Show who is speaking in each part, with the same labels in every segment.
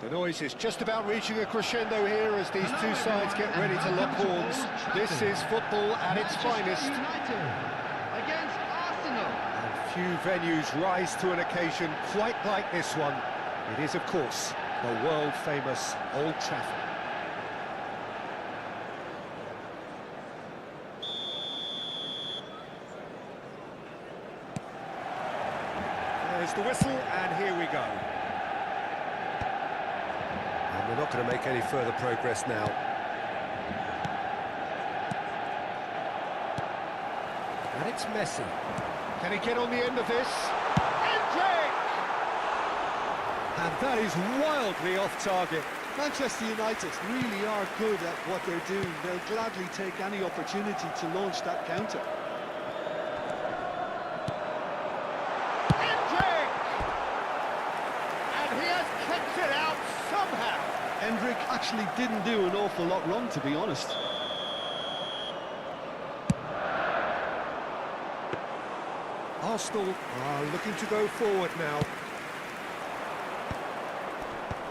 Speaker 1: The noise is just about reaching a crescendo here as these two sides get ready to lock horns. This is football at its finest.
Speaker 2: Against Arsenal.
Speaker 1: And few venues rise to an occasion quite like this one. It is, of course, the world-famous Old Trafford. There's the whistle, and here we go. And we're not going to make any further progress now. And it's Messi. Can he get on the end of this? Entering! And that is wildly off target.
Speaker 3: Manchester United really are good at what they're doing. They'll gladly take any opportunity to launch that counter. Hendrick actually didn't do an awful lot wrong, to be honest.
Speaker 1: Arsenal are looking to go forward now.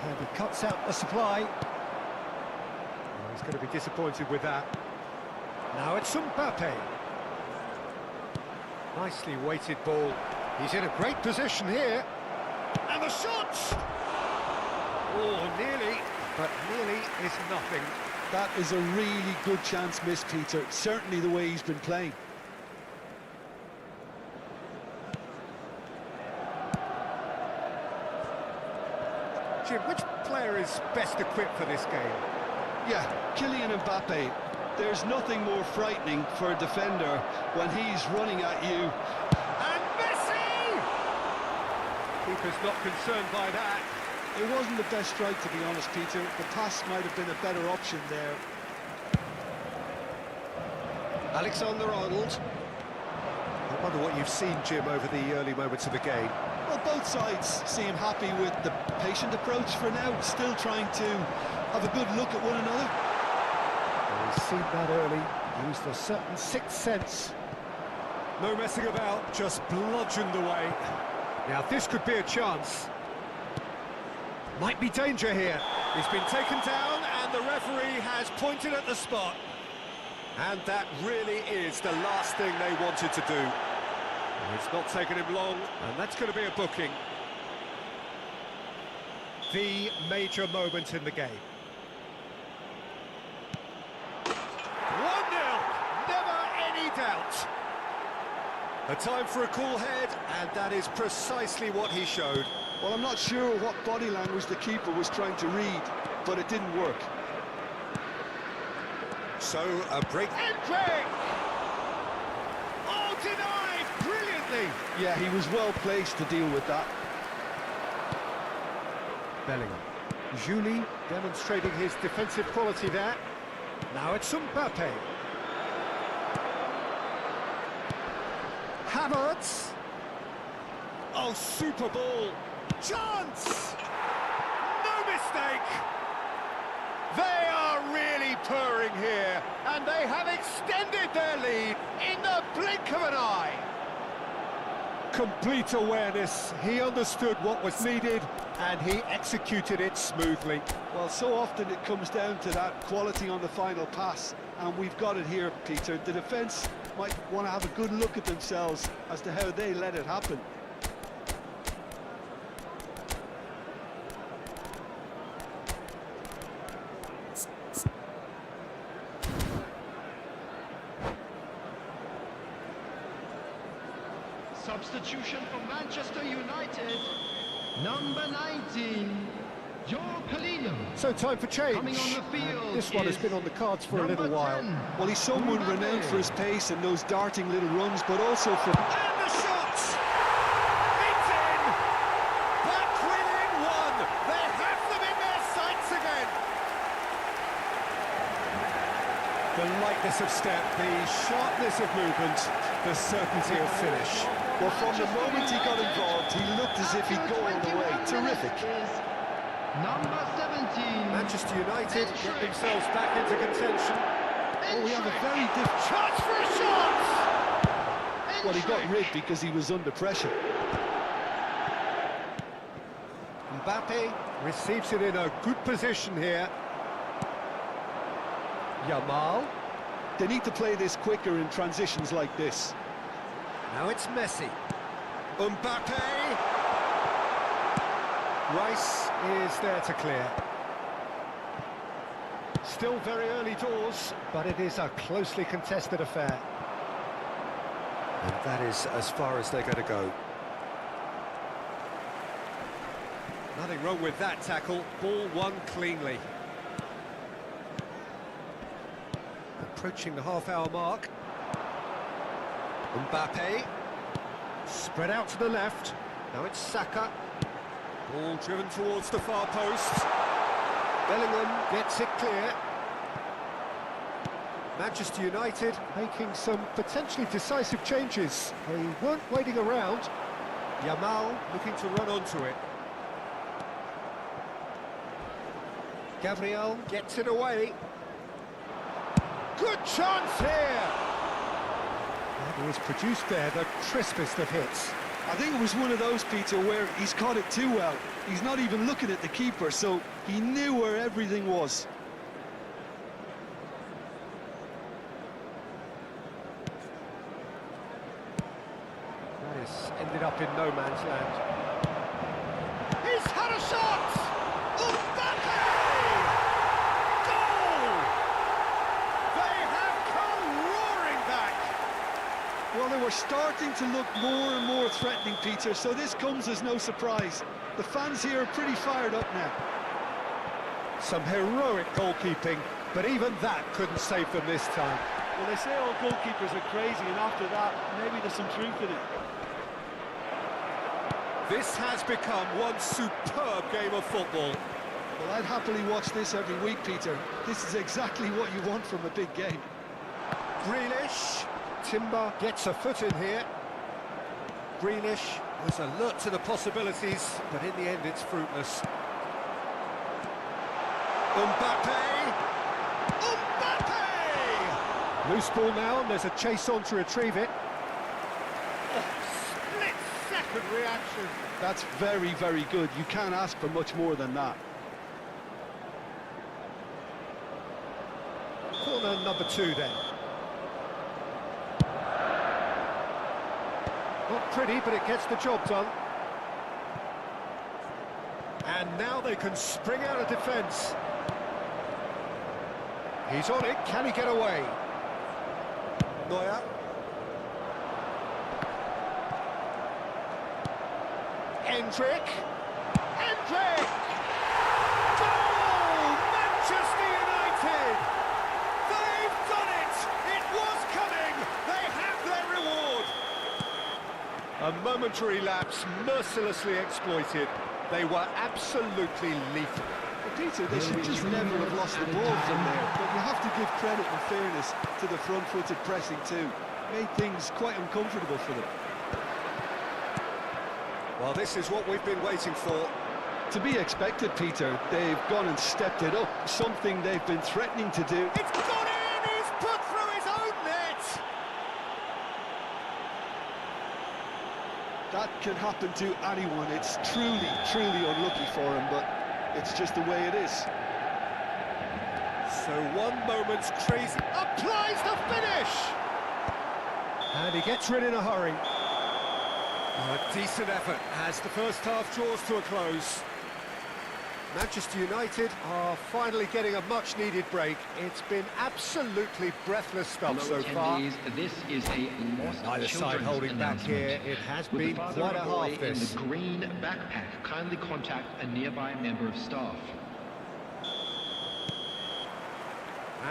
Speaker 1: And he cuts out the supply. Oh, he's going to be disappointed with that. Now it's Mbappe. Nicely weighted ball. He's in a great position here. And the shot! Oh, nearly. But nearly is nothing.
Speaker 3: That is a really good chance missed, Peter. Certainly the way he's been playing.
Speaker 1: Jim, which player is best equipped for this game?
Speaker 3: Yeah, Kylian Mbappe. There's nothing more frightening for a defender when he's running at you.
Speaker 1: And Messi! Keeper's not concerned by that.
Speaker 3: It wasn't the best strike, to be honest, Peter. The pass might have been a better option there.
Speaker 1: Alexander-Arnold. I wonder what you've seen, Jim, over the early moments of the game.
Speaker 3: Well, both sides seem happy with the patient approach for now, still trying to have a good look at one another.
Speaker 1: Well, he's seen that early, used a certain sixth sense. No messing about, just bludgeoned away. Now, this could be a chance. Might be danger here. He's been taken down and the referee has pointed at the spot. And that really is the last thing they wanted to do. It's not taken him long, and that's going to be a booking. The major moment in the game. 1-0, never any doubt. A time for a cool head, and that is precisely what he showed.
Speaker 3: Well, I'm not sure what body language the keeper was trying to read, but it didn't work.
Speaker 1: So, a break. Entering! Oh, denied! Brilliantly!
Speaker 3: Yeah, he was well placed to deal with that.
Speaker 1: Bellingham. Julie demonstrating his defensive quality there. Now it's Mbappe. Havertz. Oh, super ball. Chance! No mistake! They are really purring here, and they have extended their lead in the blink of an eye. Complete awareness. He understood what was needed, and he executed it smoothly.
Speaker 3: Well, so often it comes down to that quality on the final pass, and we've got it here, Peter. The defence might want to have a good look at themselves as to how they let it happen.
Speaker 2: Substitution for Manchester United. Number 19, Joe Calino.
Speaker 1: So time for change.
Speaker 2: Coming on the field.
Speaker 1: This one has been on the cards for a little while.
Speaker 2: 10.
Speaker 3: Well, he's someone renowned for his pace and those darting little runs, but also for...
Speaker 1: And the shot! It's in! Back within one! They have them in their sights again! The lightness of step, the sharpness of movement, the certainty of finish.
Speaker 3: Well, from the moment he got involved, he looked as if he'd go all the way. Terrific.
Speaker 2: Number 17.
Speaker 1: Manchester United get themselves back into contention.
Speaker 3: Oh, we have a very different...
Speaker 1: Chance for a shot!
Speaker 3: Well, he got rid because he was under pressure.
Speaker 1: Mbappe receives it in a good position here. Yamal.
Speaker 3: They need to play this quicker in transitions like this.
Speaker 1: Now it's Messi. Mbappe. Rice is there to clear. Still very early doors, but it is a closely contested affair. And that is as far as they're going to go. Nothing wrong with that tackle. Ball won cleanly. Approaching the half-hour mark. Mbappe. Spread out to the left. Now it's Saka. Ball driven towards the far post. Bellingham gets it clear. Manchester United making some potentially decisive changes. They weren't waiting around. Yamal looking to run onto it. Gabriel gets it away. Good chance here! And he has produced there the crispest of hits.
Speaker 3: I think it was one of those, Peter, where he's caught it too well. He's not even looking at the keeper, so he knew where everything was.
Speaker 1: That has ended up in no man's land. He's had a shot! Mbappe! Goal! They have come roaring back!
Speaker 3: Well, they were starting to look more and more threatening, Peter, so this comes as no surprise. The fans here are pretty fired up now.
Speaker 1: Some heroic goalkeeping, but even that couldn't save them this time.
Speaker 3: Well, they say all goalkeepers are crazy, and after that, maybe there's some truth in it.
Speaker 1: This has become one superb game of football.
Speaker 3: Well, I'd happily watch this every week, Peter. This is exactly what you want from a big game.
Speaker 1: Grealish. Timber gets a foot in here. Grealish was alert to the possibilities, but in the end it's fruitless. Mbappe! Mbappe! Loose ball now, and there's a chase on to retrieve it. Split-second reaction.
Speaker 3: That's very, very good. You can't ask for much more than that.
Speaker 1: Corner number 2 then. Not pretty, but it gets the job done. And now they can spring out of defence. He's on it, can he get away? Neuer. Hendrick. Hendrick! Goal! Manchester United! They've done it! It was coming! They have their reward! A momentary lapse, mercilessly exploited. They were absolutely lethal.
Speaker 3: Well, Peter, they should just never have lost the ball from there. But you have to give credit and fairness to the front-footed pressing too. Made things quite uncomfortable for them.
Speaker 1: Well, this is what we've been waiting for.
Speaker 3: To be expected, Peter. They've gone and stepped it up. Something they've been threatening to do.
Speaker 1: It's gone in! He's put through his own net!
Speaker 3: That can happen to anyone. It's truly, truly unlucky for him, but it's just the way it is.
Speaker 1: So one moment's crazy... Applies the finish! And he gets rid in a hurry. Oh, a decent effort as the first half draws to a close. Manchester United are finally getting a much-needed break. It's been absolutely breathless stuff so far.
Speaker 2: This is a lost
Speaker 1: Neither side holding back here. It has been quite a half this.
Speaker 2: In the green backpack, kindly contact a nearby member of staff.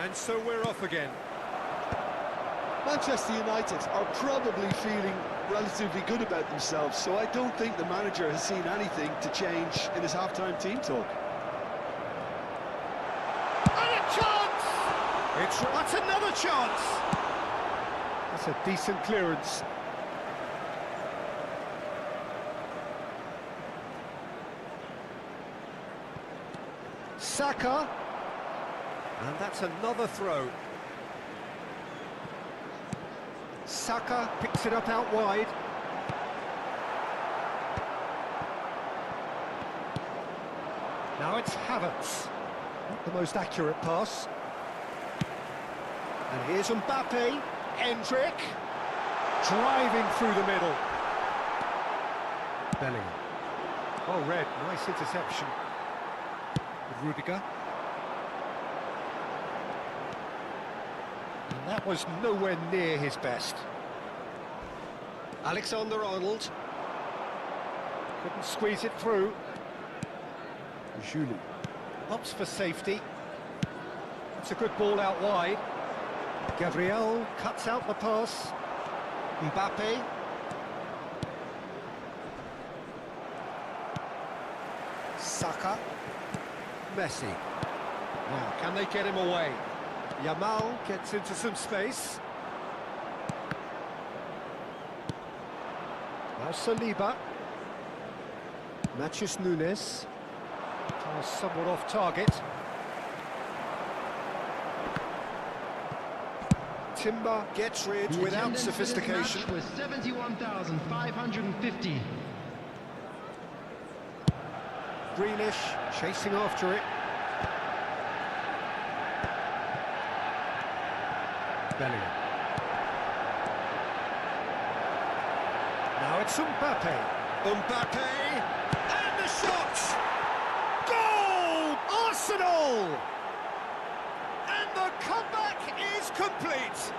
Speaker 1: And so we're off again.
Speaker 3: Manchester United are probably feeling relatively good about themselves, so I don't think the manager has seen anything to change in his half-time team talk.
Speaker 1: And a chance! That's another chance! That's a decent clearance. Saka. And that's another throw. Saka picks it up out wide. Now it's Havertz. Not the most accurate pass. And here's Mbappe. Hendrick. Driving through the middle. Bellingham. Oh, Red, nice interception. Rudiger. And that was nowhere near his best. Alexander-Arnold. Couldn't squeeze it through. Julie. Opts for safety. It's a good ball out wide. Gabriel cuts out the pass. Mbappe. Saka. Messi. Now, can they get him away? Yamal gets into some space. Now Saliba. Matches Nunes. Pass somewhat off target. Timber gets rid without sophistication.
Speaker 2: Was 71,550.
Speaker 1: Grealish chasing after it. Bellingham. Now it's Mbappe. Mbappe! And the shot! Goal! Arsenal! And the comeback is complete.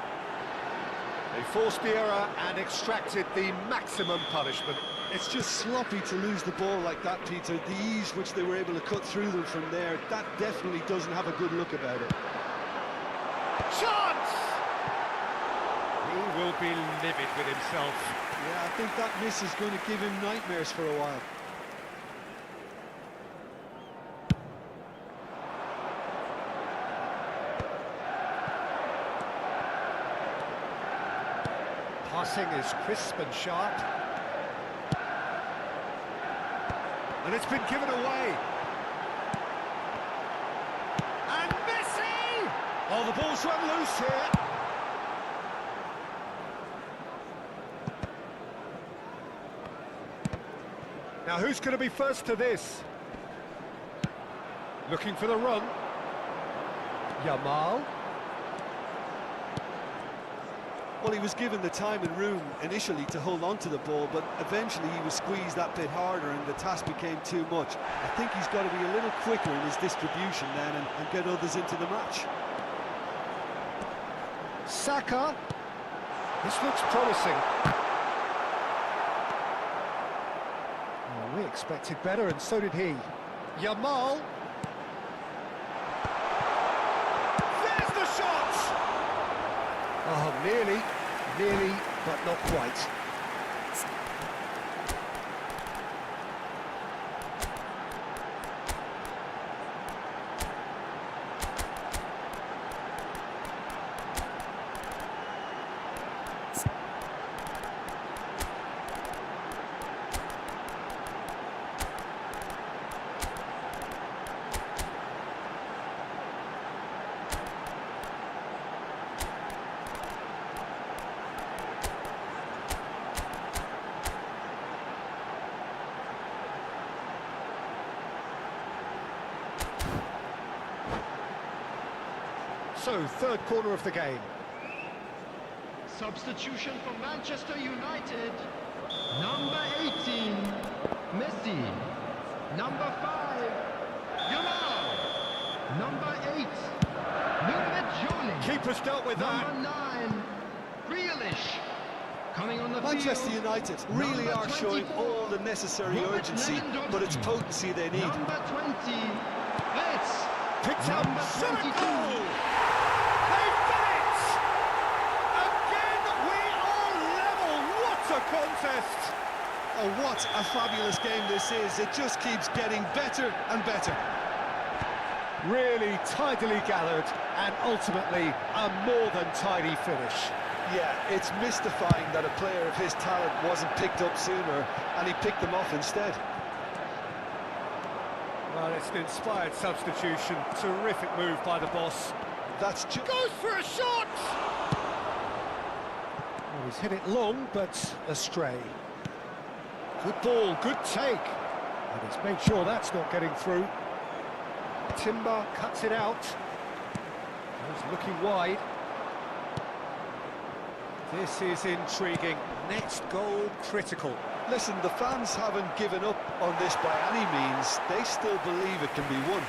Speaker 1: They forced the error and extracted the maximum punishment.
Speaker 3: It's just sloppy to lose the ball like that, Peter. The ease which they were able to cut through them from there, that definitely doesn't have a good look about it.
Speaker 1: Chance! He will be livid with himself.
Speaker 3: Yeah, I think that miss is going to give him nightmares for a while.
Speaker 1: Passing is crisp and sharp. And it's been given away. And Messi! Oh, the ball's run loose here. Now, who's going to be first to this? Looking for the run. Yamal.
Speaker 3: Well, he was given the time and room initially to hold on to the ball, but eventually he was squeezed that bit harder and the task became too much. I think he's got to be a little quicker in his distribution then and get others into the match.
Speaker 1: Saka. This looks promising. Well, we expected better, and so did he. Yamal. There's the shot! Oh, nearly, but not quite. So, third corner of the game.
Speaker 2: Substitution for Manchester United. Number 18, Messi. Number 5, Yamal. Number 8, Jolie.
Speaker 1: Keeper's dealt with that.
Speaker 2: Number 9, Grealish. Coming on the
Speaker 3: Manchester
Speaker 2: field.
Speaker 3: United really
Speaker 2: Number
Speaker 3: are showing
Speaker 2: 24,
Speaker 3: all the necessary
Speaker 2: Robert
Speaker 3: urgency, but it's potency they need.
Speaker 2: Number 20, Let's.
Speaker 1: Picked up.
Speaker 2: Number 22.
Speaker 1: They've done it! Again, we are level. What a contest!
Speaker 3: Oh, what a fabulous game this is. It just keeps getting better and better.
Speaker 1: Really tidily gathered, and ultimately a more than tidy finish.
Speaker 3: Yeah, it's mystifying that a player of his talent wasn't picked up sooner, and he picked them off instead.
Speaker 1: Well, it's an inspired substitution. Terrific move by the boss.
Speaker 3: That's
Speaker 1: Goes for a shot! Well, he's hit it long, but astray. Good ball, good take. And he's made sure that's not getting through. Timber cuts it out. He's looking wide. This is intriguing. Next goal critical.
Speaker 3: Listen, the fans haven't given up on this by any means. They still believe it can be won.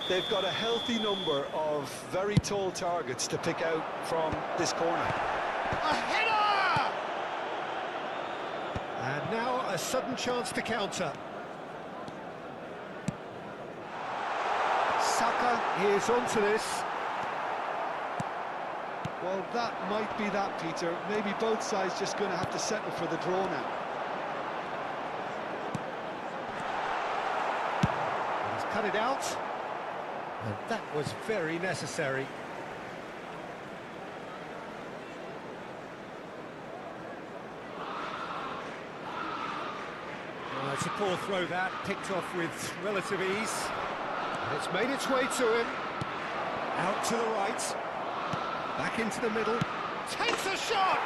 Speaker 3: They've got a healthy number of very tall targets to pick out from this corner.
Speaker 1: A header! And now a sudden chance to counter. Saka is onto this.
Speaker 3: Well, that might be that, Peter. Maybe both sides just going to have to settle for the draw now.
Speaker 1: He's cut it out. And that was very necessary. It's a poor throw that, picked off with relative ease. And it's made its way to him. Out to the right. Back into the middle. Takes a shot!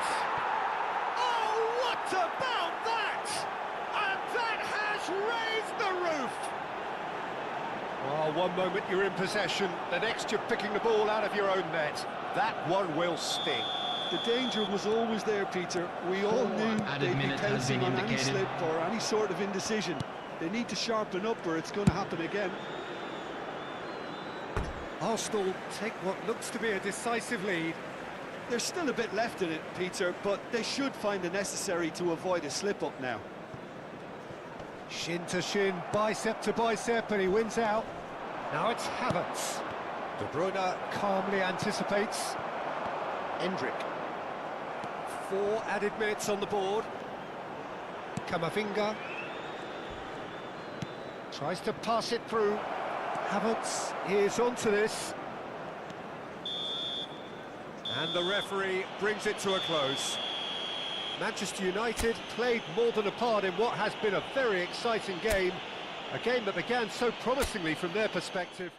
Speaker 1: Oh, what about that? And that has raised the roof! Well, one moment you're in possession, the next you're picking the ball out of your own net. That one will sting.
Speaker 3: The danger was always there, Peter. We all knew they'd be pouncing on any slip or any sort of indecision. They need to sharpen up or it's going to happen again.
Speaker 1: Arsenal take what looks to be a decisive lead.
Speaker 3: There's still a bit left in it, Peter, but they should find the necessary to avoid a slip-up now.
Speaker 1: Shin to shin, bicep to bicep, and he wins out. Now it's Havertz. De Bruyne calmly anticipates. Endrick. 4 added minutes on the board. Kamavinga. Tries to pass it through. Havertz is onto this. And the referee brings it to a close. Manchester United played more than a part in what has been a very exciting game. A game that began so promisingly from their perspective.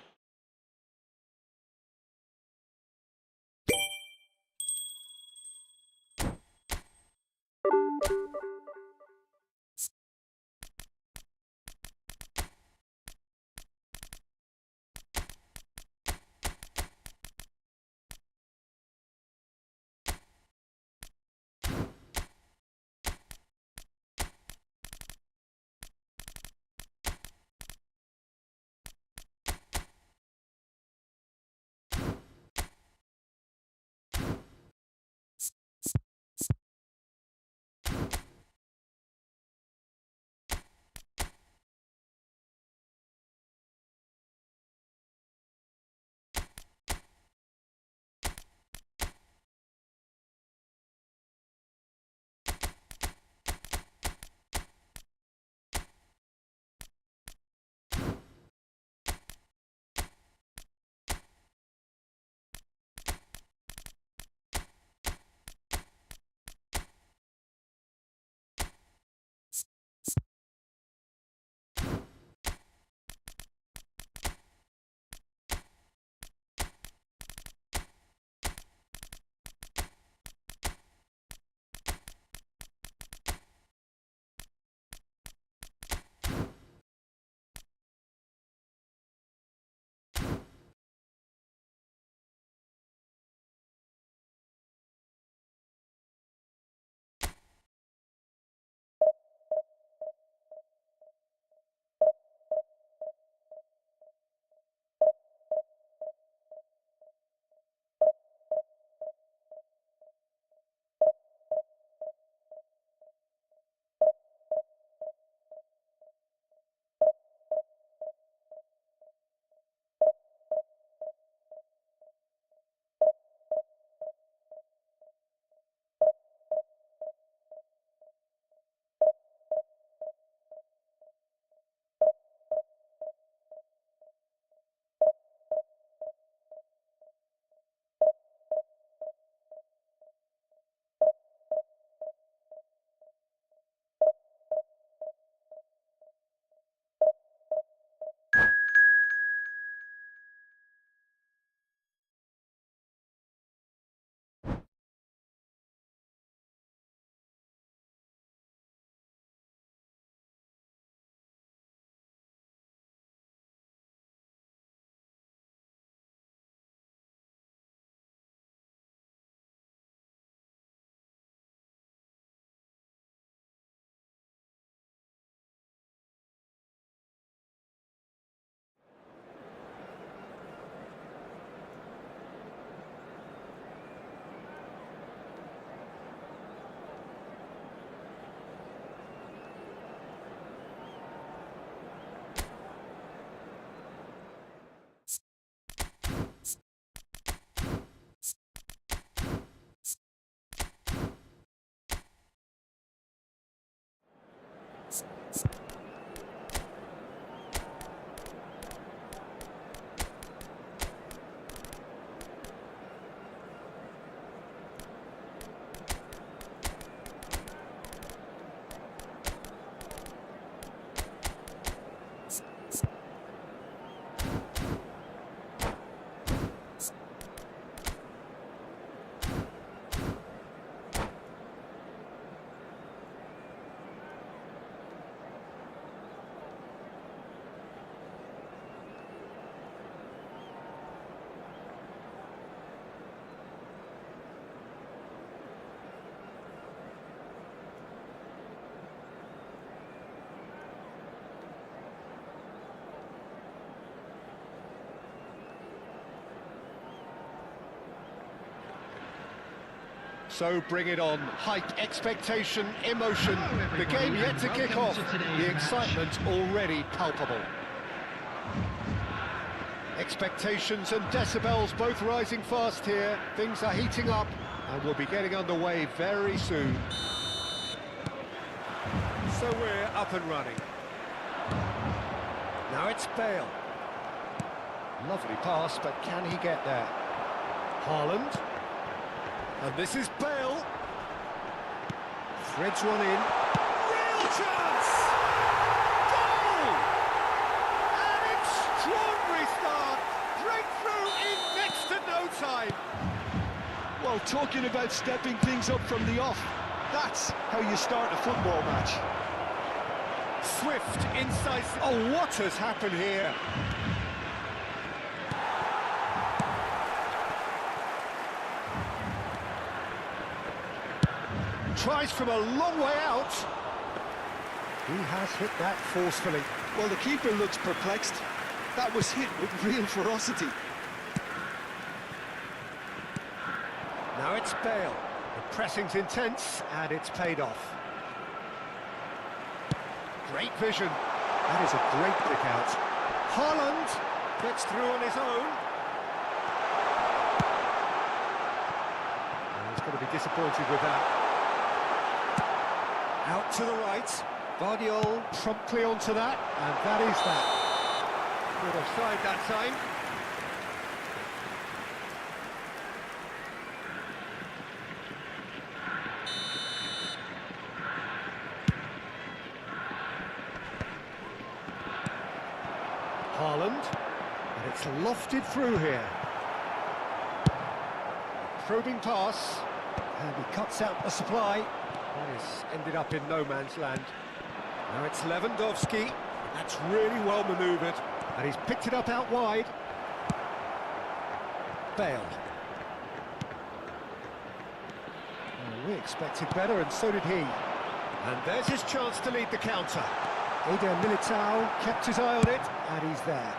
Speaker 1: So bring it on. Hype, expectation, emotion. The game yet to kick off. The excitement already palpable. Expectations and decibels both rising fast here. Things are heating up and we'll be getting underway very soon. So we're up and running. Now it's Bale. Lovely pass, but can he get there? Haaland. And this is Bale. Threads one in. Real chance! Goal! An extraordinary start. Breakthrough in next to no time.
Speaker 3: Well, talking about stepping things up from the off, that's how you start a football match.
Speaker 1: Swift, incisive. Oh, what has happened here? Tries from a long way out. He has hit that forcefully.
Speaker 3: Well, the keeper looks perplexed. That was hit with real ferocity.
Speaker 1: Now it's Bale. The pressing's intense, and it's paid off. Great vision. That is a great pick out. Haaland gets through on his own. Oh, he's going to be disappointed with that. Out to the right. Guardiola promptly onto that, and that is that. Good offside that time. Haaland, and it's lofted through here. Probing pass, and he cuts out the supply. He's ended up in no man's land. Now it's Lewandowski. That's really well manoeuvred, and he's picked it up out wide. Bale. Oh, we expected better, and so did he. And there's his chance to lead the counter. Eder Militao kept his eye on it, and he's there.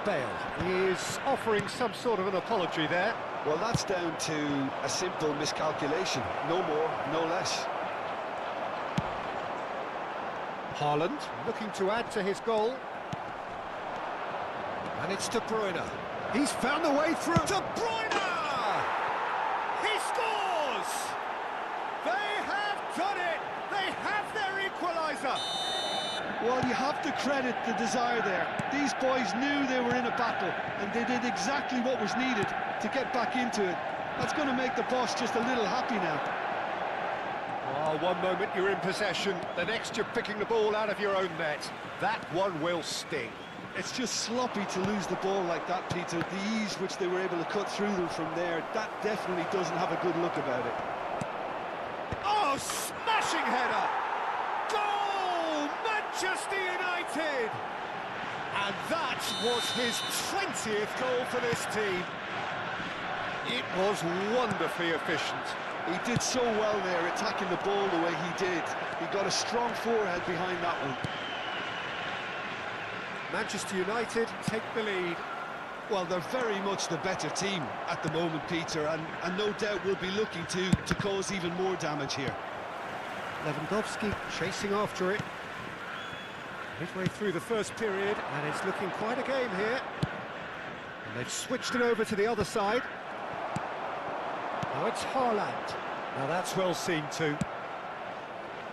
Speaker 1: Bale, he is offering some sort of an apology there.
Speaker 3: Well, that's down to a simple miscalculation. No more, no less.
Speaker 1: Haaland looking to add to his goal. And it's De Bruyne. He's found a way through. De Bruyne! He scores! They have done it! They have their equaliser!
Speaker 3: Well, you have to credit the desire there. These boys knew they were in a battle, and they did exactly what was needed to get back into it. That's going to make the boss just a little happy now.
Speaker 1: Oh, one moment you're in possession, the next you're picking the ball out of your own net. That one will sting.
Speaker 3: It's just sloppy to lose the ball like that, Peter. The ease which they were able to cut through them from there, that definitely doesn't have a good look about it.
Speaker 1: Oh, smashing header! Goal! Manchester United! And that was his 20th goal for this team. It was wonderfully efficient.
Speaker 3: He did so well there, attacking the ball the way he did. He got a strong forehead behind that one.
Speaker 1: Manchester United take the lead.
Speaker 3: Well, they're very much the better team at the moment, Peter, and no doubt will be looking to cause even more damage here.
Speaker 1: Lewandowski chasing after it. Midway through the first period, and it's looking quite a game here. And they've switched it over to the other side. Now it's Haaland. Now that's well seen too.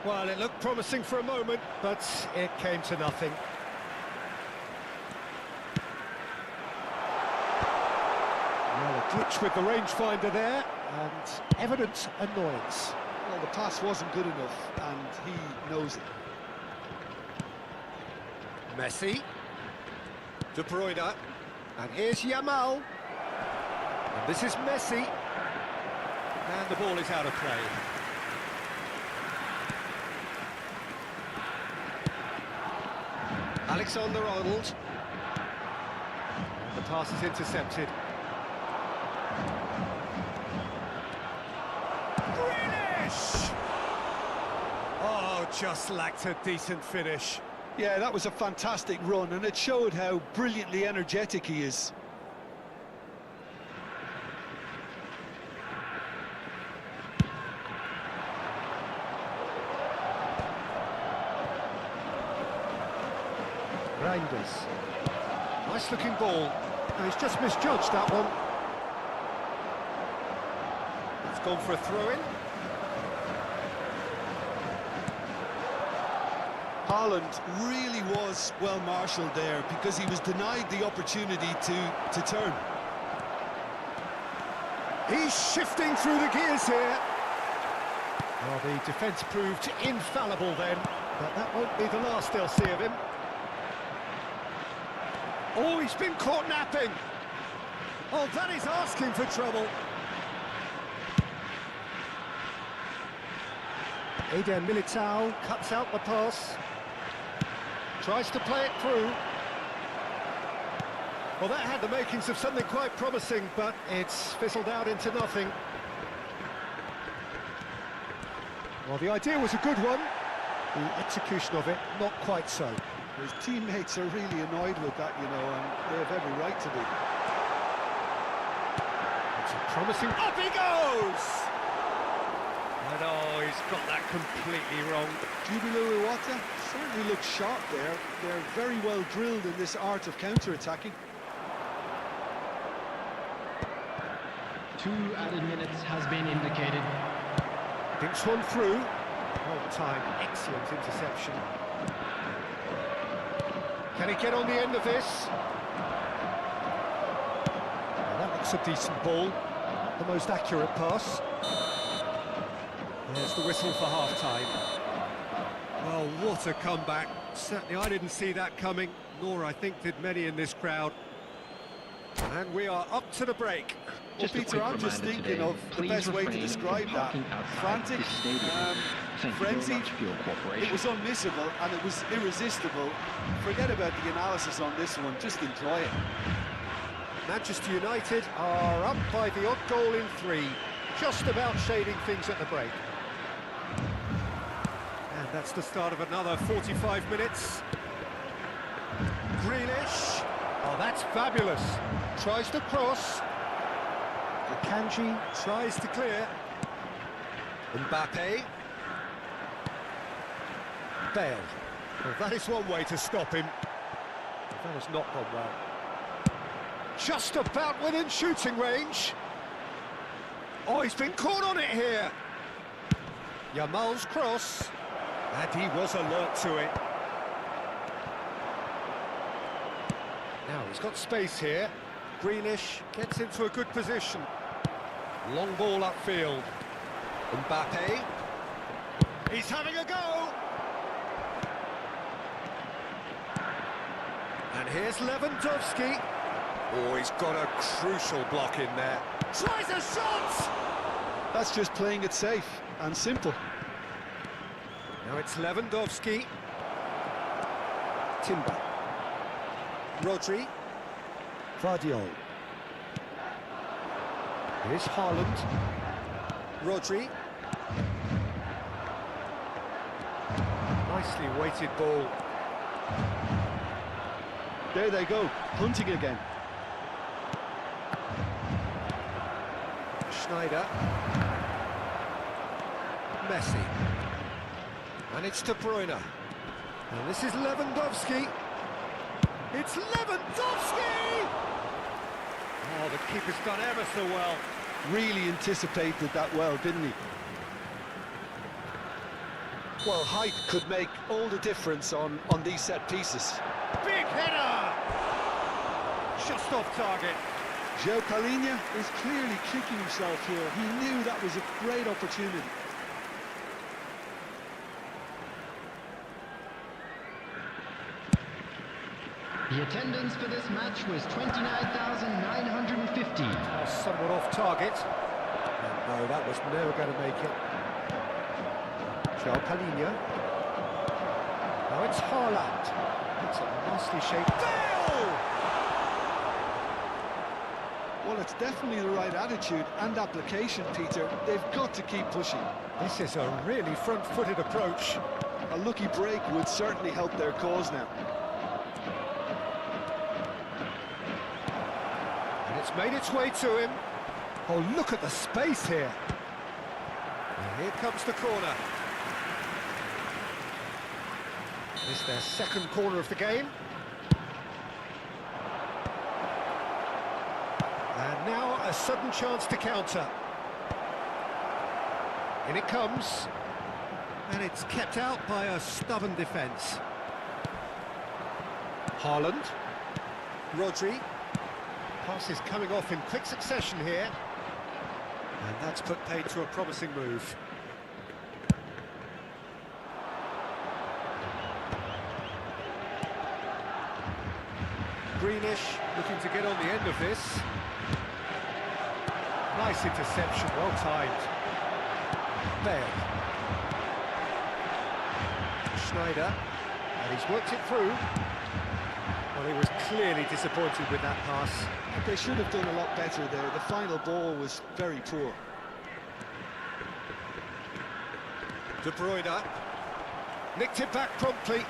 Speaker 1: Well, it looked promising for a moment, but it came to nothing. Well, a glitch with the rangefinder there, and evident annoyance.
Speaker 3: Well, the pass wasn't good enough, and he knows it.
Speaker 1: Messi. De Bruyne. And here's Yamal. And this is Messi. And the ball is out of play. Alexander-Arnold. The pass is intercepted. Grealish! Oh, just lacked a decent finish.
Speaker 3: Yeah, that was a fantastic run, and it showed how brilliantly energetic he is.
Speaker 1: Reinders. Nice looking ball. Oh, he's just misjudged that one. It's gone for a throw-in.
Speaker 3: Haaland really was well marshalled there because he was denied the opportunity to turn.
Speaker 1: He's shifting through the gears here. Well, the defence proved infallible then, but that won't be the last they'll see of him. Oh, he's been caught napping. Oh, that is asking for trouble. Eden Militao cuts out the pass. Tries to play it through. Well, that had the makings of something quite promising, but it's fizzled out into nothing. Well, the idea was a good one. The execution of it, not quite so.
Speaker 3: His teammates are really annoyed with that, you know, and they have every right to be.
Speaker 1: It's a promising... Up he goes! And oh, he's got that completely wrong.
Speaker 3: Jubilee Iwata certainly looks sharp there. They're very well drilled in this art of counter-attacking.
Speaker 2: 2 added minutes has been indicated.
Speaker 1: Thinks one through. On time, excellent interception. Can he get on the end of this? Well, that looks a decent ball. Not the most accurate pass. There's the whistle for half-time. Well, what a comeback. Certainly I didn't see that coming, nor I think did many in this crowd. And we are up to the break.
Speaker 3: Well, Peter, I'm just thinking of the best way to describe that. Frantic, frenzied, it was unmissable and it was irresistible. Forget about the analysis on this one, just enjoy it.
Speaker 1: Manchester United are up by the odd goal in 3, just about shading things at the break. And that's the start of another 45 minutes. Grealish. Oh, that's fabulous. Tries to cross. Kanji tries to clear. Mbappe. Bale. Well, that is one way to stop him. That has not gone well. Just about within shooting range. Oh, he's been caught on it here. Yamal's cross. And he was alert to it. Now he's got space here. Grealish gets into a good position. Long ball upfield. Mbappe. He's having a go. And here's Lewandowski. Oh, he's got a crucial block in there. Tries a shot!
Speaker 3: That's just playing it safe and simple.
Speaker 1: Now it's Lewandowski. Timber. Rodri. Vardiol. Here's Haaland. Rodri. Nicely weighted ball.
Speaker 3: There they go, hunting again.
Speaker 1: Schneider. Messi. And it's De Bruyne. And this is Lewandowski. It's Lewandowski! Oh, the keeper's done ever so well.
Speaker 3: Really anticipated that well, didn't he? Well, height could make all the difference on these set pieces.
Speaker 1: Big header! Just off target.
Speaker 3: Joe Palhinha is clearly kicking himself here. He knew that was a great opportunity.
Speaker 2: The attendance for this match was 29,950.
Speaker 1: Somewhat off target. No, that was never going to make it. Joe Palhinha. Now it's Haaland. It's a nicely shaped Bale!
Speaker 3: Well, it's definitely the right attitude and application, Peter. They've got to keep pushing.
Speaker 1: This is a really front-footed approach.
Speaker 3: A lucky break would certainly help their cause now.
Speaker 1: And it's made its way to him. Oh, look at the space here. And here comes the corner. It's their second corner of the game. And now a sudden chance to counter. In it comes. And it's kept out by a stubborn defence. Haaland. Rodri. Passes coming off in quick succession here. And that's put paid to a promising move. Greenish looking to get on the end of this. Nice interception, well timed. Berg. Schneider, and he's worked it through. Well, he was clearly disappointed with that pass.
Speaker 3: They should have done a lot better there. The final ball was very poor.
Speaker 1: De Bruyne nicked it back promptly.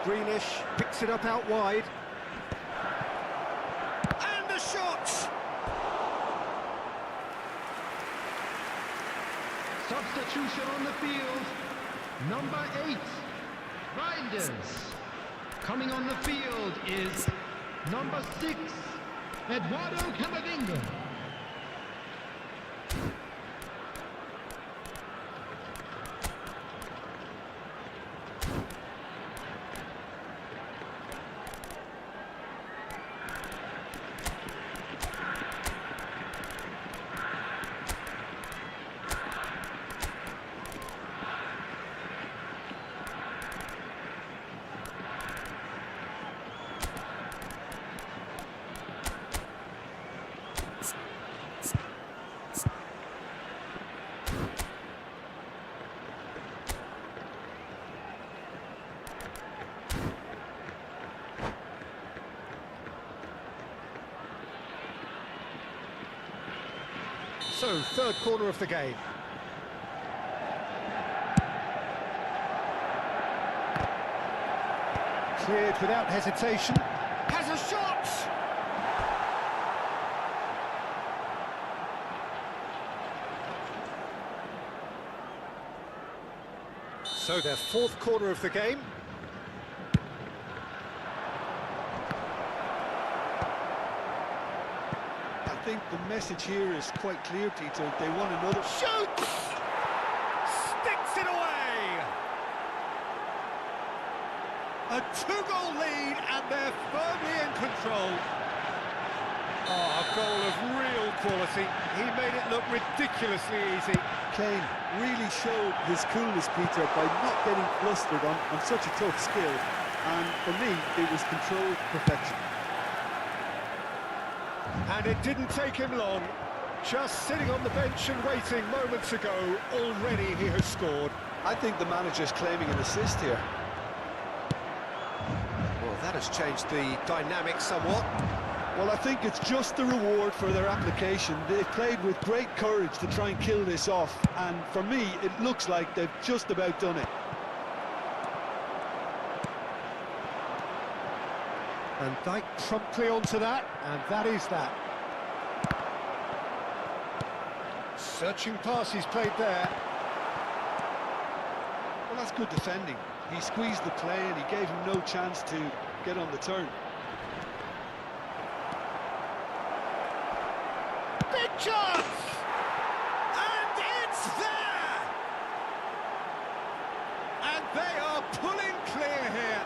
Speaker 1: Greenish picks it up out wide. And the shot!
Speaker 2: Substitution on the field. Number 8, Reinders. Coming on the field is number 6, Eduardo Camavinga.
Speaker 1: So, third corner of the game. Cleared without hesitation. Has a shot! So, their fourth corner of the game.
Speaker 3: I think the message here is quite clear, Peter. They want another...
Speaker 1: Shoots! Sticks it away! A two-goal lead, and they're firmly in control. Oh, a goal of real quality. He made it look ridiculously easy.
Speaker 3: Kane really showed his coolness, Peter, by not getting flustered on such a tough skill. And for me, it was controlled perfection.
Speaker 1: And it didn't take him long. Just sitting on the bench and waiting moments ago, already he has scored.
Speaker 3: I think the manager's claiming an assist here.
Speaker 1: Well, that has changed the dynamic somewhat.
Speaker 3: Well, I think it's just the reward for their application. They've played with great courage to try and kill this off. And for me, it looks like they've just about done it.
Speaker 1: And Dijk promptly onto that, and that is that. Searching pass he's played there.
Speaker 3: Well, that's good defending. He squeezed the play and he gave him no chance to get on the turn.
Speaker 1: Big chance! And it's there! And they are pulling clear here.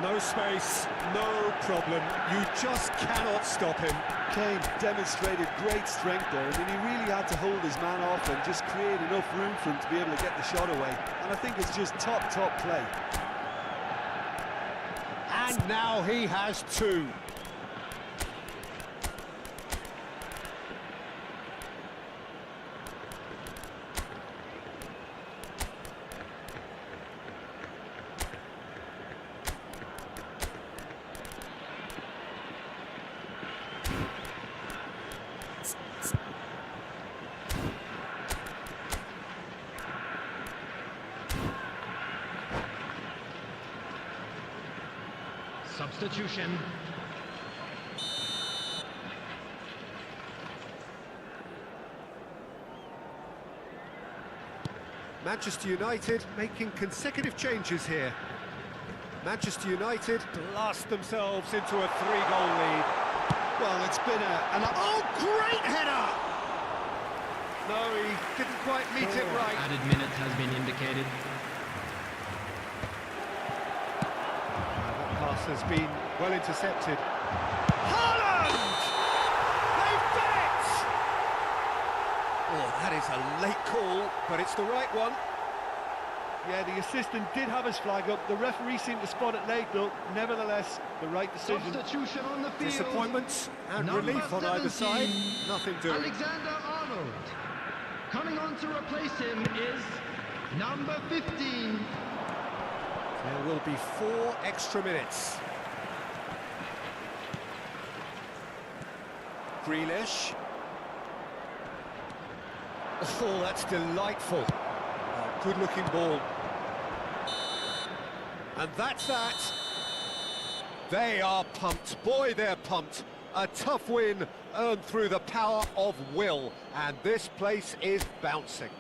Speaker 1: No space, no problem. You just cannot stop him.
Speaker 3: Kane demonstrated great strength there. I mean, he really had to hold his man off and just create enough room for him to be able to get the shot away. And I think it's just top play.
Speaker 1: And now he has two.
Speaker 2: Substitution.
Speaker 1: Manchester United making consecutive changes here. Manchester United blast themselves into a 3-goal lead.
Speaker 3: Well, it's been
Speaker 1: Oh, great header! No, he didn't quite meet it right.
Speaker 2: Added minutes has been indicated.
Speaker 1: That pass has been well intercepted. Haaland! They've done it! Oh, that is a late call, but it's the right one.
Speaker 3: Yeah, the assistant did have his flag up. The referee seemed to spot it late, though. Nevertheless, the right decision.
Speaker 2: Substitution on the field.
Speaker 1: Disappointment and
Speaker 2: Number
Speaker 1: relief on either
Speaker 2: 17,
Speaker 1: side. Nothing doing.
Speaker 2: Alexander-Arnold. Coming on to replace him is number 15.
Speaker 1: There will be 4 extra minutes. Grealish. Oh, that's delightful. Oh, good-looking ball. And that's that. They are pumped. Boy, they're pumped. A tough win earned through the power of will. And this place is bouncing.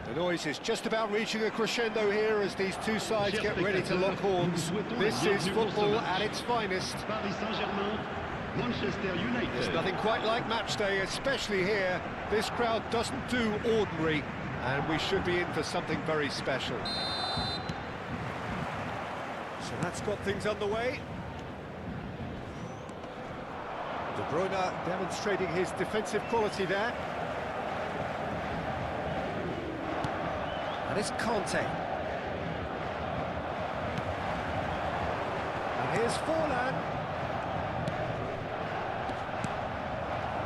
Speaker 1: The noise is just about reaching a crescendo here as these two sides get ready to lock horns. This is football at its finest. There's nothing quite like match day, especially here. This crowd doesn't do ordinary, and we should be in for something very special. So that's got things underway. De Bruyne demonstrating his defensive quality there. And it's Conte. And here's Forlan.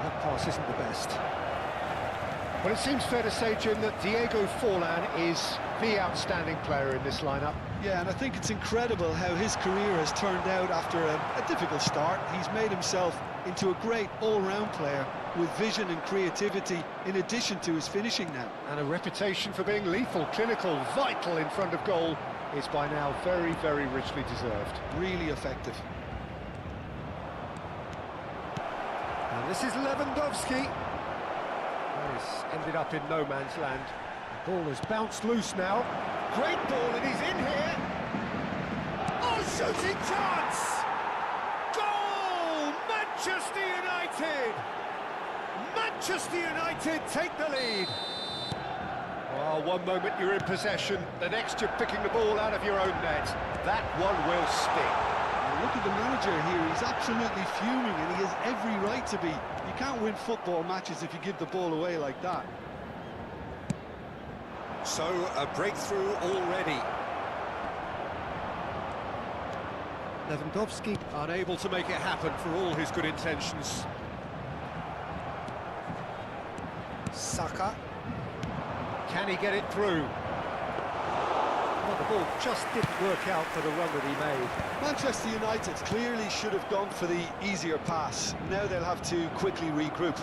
Speaker 1: That pass isn't the best. Well, it seems fair to say, Jim, that Diego Forlan is the outstanding player in this lineup.
Speaker 3: Yeah, and I think it's incredible how his career has turned out after a difficult start. He's made himself into a great all-round player with vision and creativity in addition to his finishing now.
Speaker 1: And a reputation for being lethal, clinical, vital in front of goal is by now very, very richly deserved.
Speaker 3: Really effective.
Speaker 1: And this is Lewandowski. This ended up in no man's land. The ball has bounced loose now. Great ball, and he's in here. Oh, shooting chance! Goal! Manchester United! Manchester United take the lead. Well, Oh, one moment you're in possession, the next you're picking the ball out of your own net. That one will sting.
Speaker 3: Well, look at the manager here, he's absolutely fuming and he has every right to be. You can't win football matches if you give the ball away like that.
Speaker 1: So, a breakthrough already. Lewandowski unable to make it happen for all his good intentions. Saka. Can he get it through? Well, the ball just didn't work out for the run that he made.
Speaker 3: Manchester United clearly should have gone for the easier pass. Now they'll have to quickly regroup.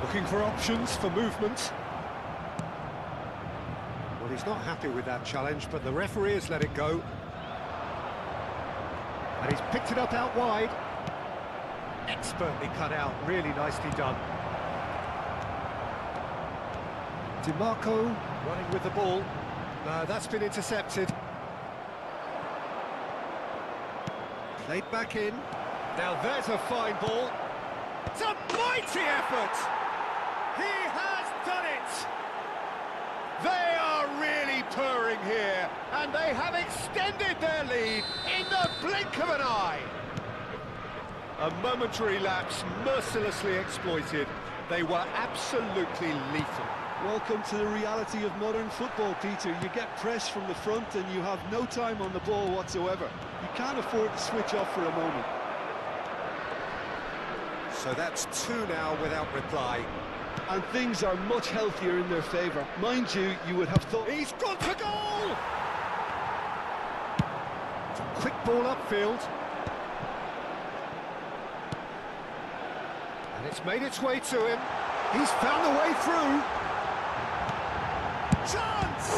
Speaker 1: Looking for options for movement. Well, he's not happy with that challenge, but the referee has let it go. And he's picked it up out wide. Expertly cut out, really nicely done. DiMarco running with the ball. No, that's been intercepted. Played back in. Now there's a fine ball. It's a mighty effort! He has done it! They are really purring here, and they have extended their lead in the blink of an eye. A momentary lapse mercilessly exploited. They were absolutely lethal.
Speaker 3: Welcome to the reality of modern football, Peter. You get pressed from the front and you have no time on the ball whatsoever. You can't afford to switch off for a moment.
Speaker 1: So that's two now without reply.
Speaker 3: And things are much healthier in their favour. Mind you, you would have thought...
Speaker 1: He's gone for goal! It's a quick ball upfield. And it's made its way to him. He's found a way through. Chance!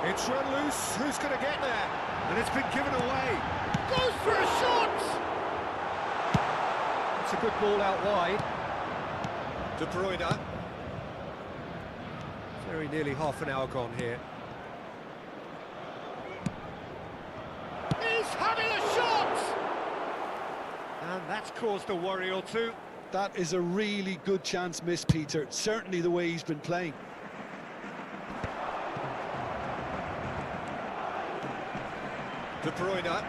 Speaker 1: It's run loose. Who's going to get there? And it's been given away. Goes for a shot! It's a good ball out wide. De Bruyne. Very nearly half an hour gone here. He's having a shot! And that's caused a worry or two.
Speaker 3: That is a really good chance missed, Peter. Certainly the way he's been playing.
Speaker 1: De Bruyne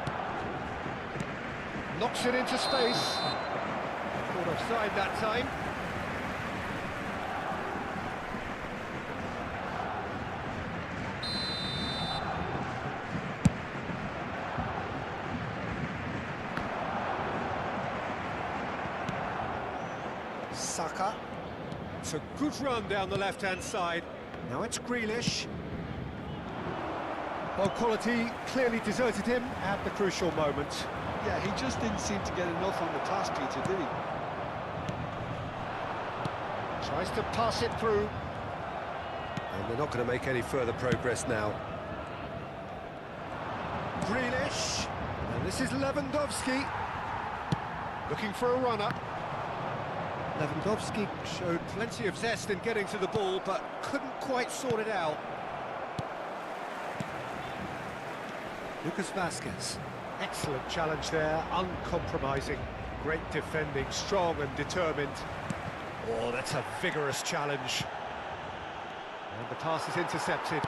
Speaker 1: knocks it into space. Caught offside that time. Saka. It's a good run down the left-hand side. Now it's Grealish. Well, quality clearly deserted him at the crucial moment.
Speaker 3: Yeah, he just didn't seem to get enough on the pass, Peter, did he?
Speaker 1: Tries to pass it through. And they're not going to make any further progress now. Grealish. And this is Lewandowski. Looking for a runner. Lewandowski showed plenty of zest in getting to the ball, but couldn't quite sort it out. Lucas Vazquez. Excellent challenge there, uncompromising. Great defending, strong and determined. Oh, that's a vigorous challenge. And the pass is intercepted.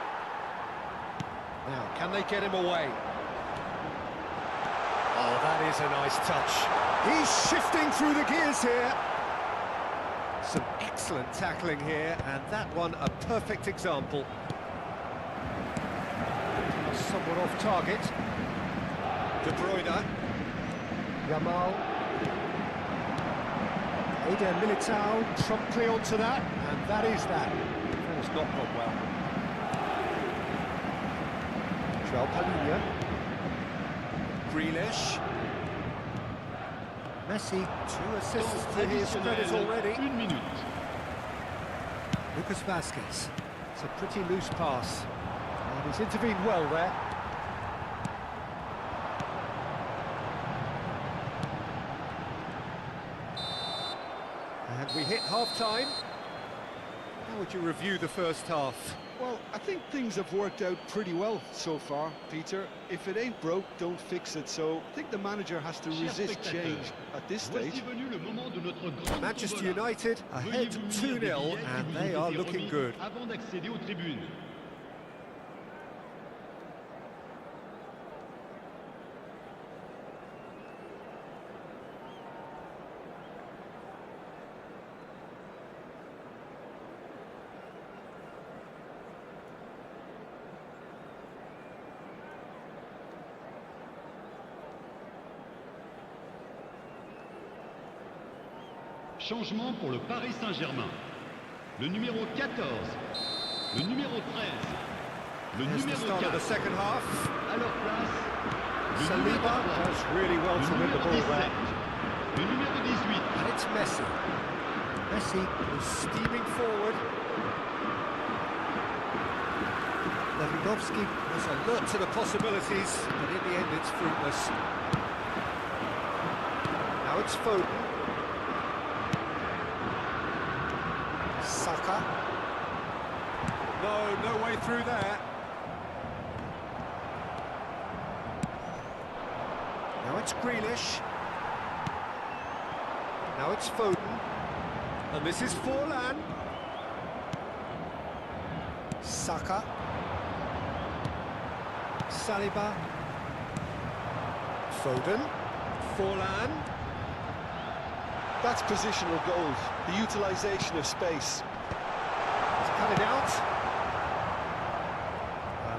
Speaker 1: Now, can they get him away? Oh, that is a nice touch. He's shifting through the gears here. Some excellent tackling here, and that one a perfect example. Somewhat off target. De Bruyne. Yamal. Eder Militao promptly onto that, and that is that. That has not gone well. João Palhinha. Grealish. Messi, 2 assists to his credit already.
Speaker 2: 1 minute.
Speaker 1: Lucas Vazquez. It's a pretty loose pass. And he's intervened well there. And we hit half-time. How would you review the first half?
Speaker 3: Well, I think things have worked out pretty well so far, Peter. If it ain't broke, don't fix it. So I think the manager has to resist change at this stage.
Speaker 1: Manchester United ahead 2-0 and they are looking good.
Speaker 2: Avant d'accéder aux tribunes. Changement pour le Paris Saint-Germain. Le numéro 14, le numéro 13, le
Speaker 1: Here's the
Speaker 2: numéro
Speaker 1: start of
Speaker 2: 4.
Speaker 1: the second half.
Speaker 2: À leur place, le
Speaker 1: Saliba
Speaker 2: numéro 3,
Speaker 1: does really well to
Speaker 2: le
Speaker 1: win the
Speaker 2: numéro
Speaker 1: ball
Speaker 2: 17,
Speaker 1: back.
Speaker 2: le numéro 18.
Speaker 1: And it's Messi. Messi is steaming forward. Lewandowski was alert to the possibilities, but in the end it's fruitless. Now it's Foden. Saka. No way through there. Now it's Grealish. Now it's Foden. And this is Forlan. Saka. Saliba. Foden. Forlan.
Speaker 3: That's positional gold, the utilisation of space.
Speaker 1: He's cut it out.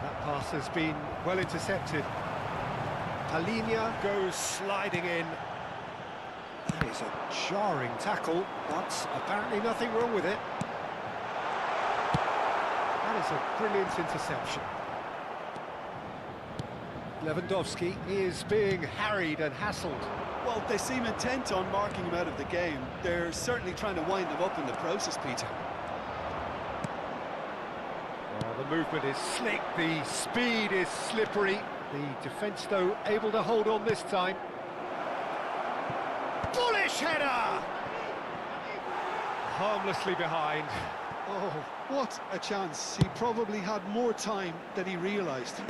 Speaker 1: That pass has been well intercepted. Palhinha goes sliding in. That is a jarring tackle, but apparently nothing wrong with it. That is a brilliant interception. Lewandowski is being harried and hassled.
Speaker 3: Well, they seem intent on marking him out of the game. They're certainly trying to wind him up in the process, Peter.
Speaker 1: The movement is slick, the speed is slippery. The defence, though, able to hold on this time. Bullish header! Harmlessly behind.
Speaker 3: Oh, what a chance. He probably had more time than he realised.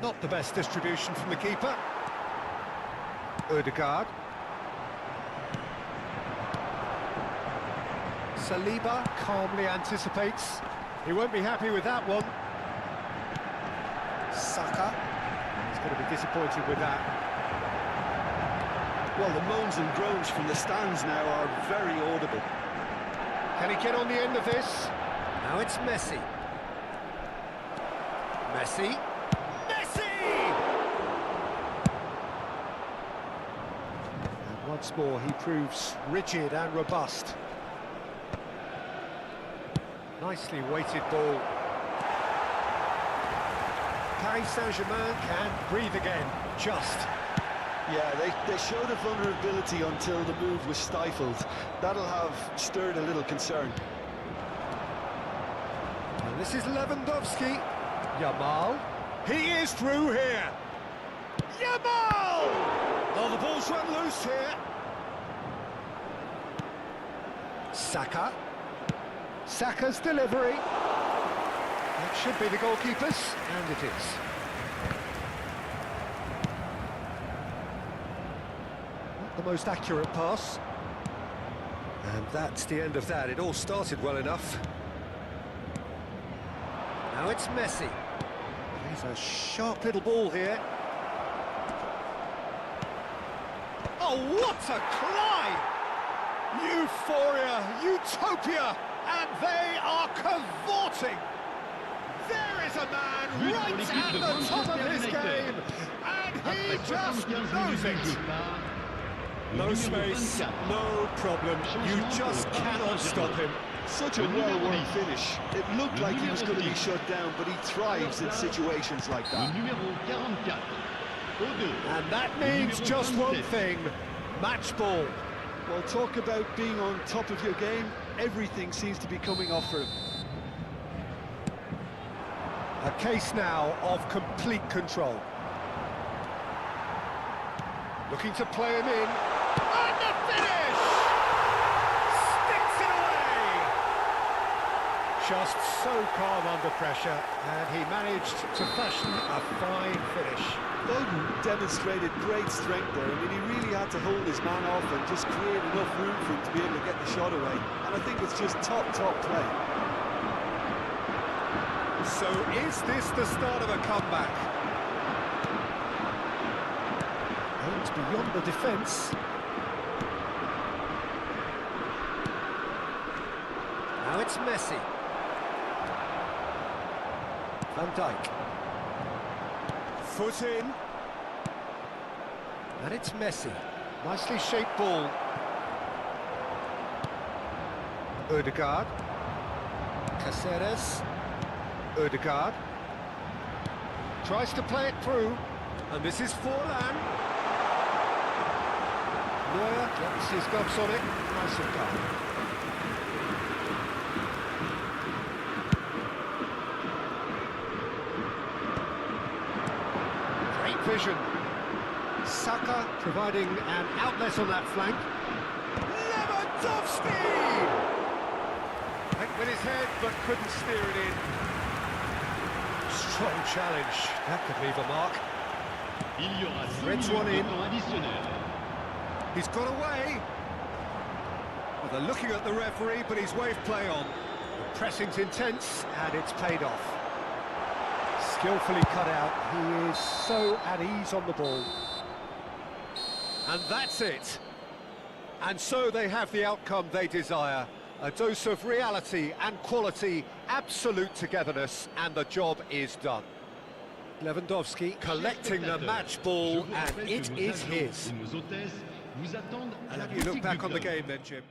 Speaker 1: Not the best distribution from the keeper. Odegaard. Saliba calmly anticipates. He won't be happy with that one. Saka. He's going to be disappointed with that.
Speaker 3: Well, the moans and groans from the stands now are very audible.
Speaker 1: Can he get on the end of this? Now it's Messi. Messi. And once more he proves rigid and robust. Nicely weighted ball. Paris Saint-Germain can breathe again, just.
Speaker 3: Yeah, they showed a vulnerability until the move was stifled. That'll have stirred a little concern.
Speaker 1: And this is Lewandowski. Yamal. He is through here. Yamal! Oh, the ball's run loose here. Saka. Saka's delivery. That should be the goalkeeper's, and it is. Not the most accurate pass. And that's the end of that. It all started well enough. Now it's Messi. He's a sharp little ball here. Oh, what a climb! Euphoria, utopia, and they are cavorting. There is a man right at the top of his game, and he just knows it. No space, no problem. You just cannot stop him.
Speaker 3: Such a well-worked finish. It looked like he was going to be shut down, but he thrives in situations like that.
Speaker 1: And that means just one thing, match ball.
Speaker 3: Well, talk about being on top of your game. Everything seems to be coming off for him.
Speaker 1: A case now of complete control. Looking to play him in. And the finish! Sticks it away! Just so calm under pressure, and he managed to fashion a fine finish.
Speaker 3: Foden demonstrated great strength there. I mean, he really had to hold his man off and just create enough room for him to be able to get the shot away. And I think it's just top play.
Speaker 1: So is this the start of a comeback? And beyond the defence. Now it's Messi. Van Dijk. Foot in. And it's Messi. Nicely shaped ball. Ødegaard. Caceres. Ødegaard. Tries to play it through. And this is Forlan. Neuer gets his gloves on it. Nicely done. Vision. Saka providing an outlet on that flank. Lewandowski! Went with his head but couldn't steer it in. Strong challenge. That could leave a mark.
Speaker 2: Il y aura 2
Speaker 1: Reds
Speaker 2: minutes
Speaker 1: one
Speaker 2: de
Speaker 1: in.
Speaker 2: temps additionnel.
Speaker 1: He's got away. Well, they're looking at the referee, but he's waved play on. The pressing's intense and it's paid off. Skillfully cut out, he is so at ease on the ball. And that's it. And so they have the outcome they desire. A dose of reality and quality, absolute togetherness, and the job is done. Lewandowski collecting the match ball, and it is his. Have you look back on the game then, Jim?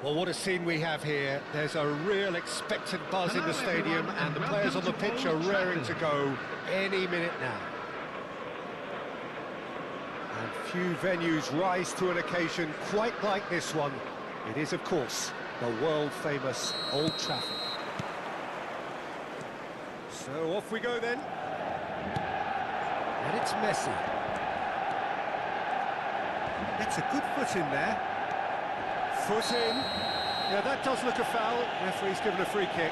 Speaker 1: Well, what a scene we have here. There's a real expectant buzz in the stadium, and the players on the pitch are raring to go any minute now. And Few venues rise to an occasion quite like this one. It is, of course, the world-famous Old Trafford. So off we go then. And it's Messi. Gets a good foot in there. Foot in. Yeah, that does look a foul. Referee's given a free kick.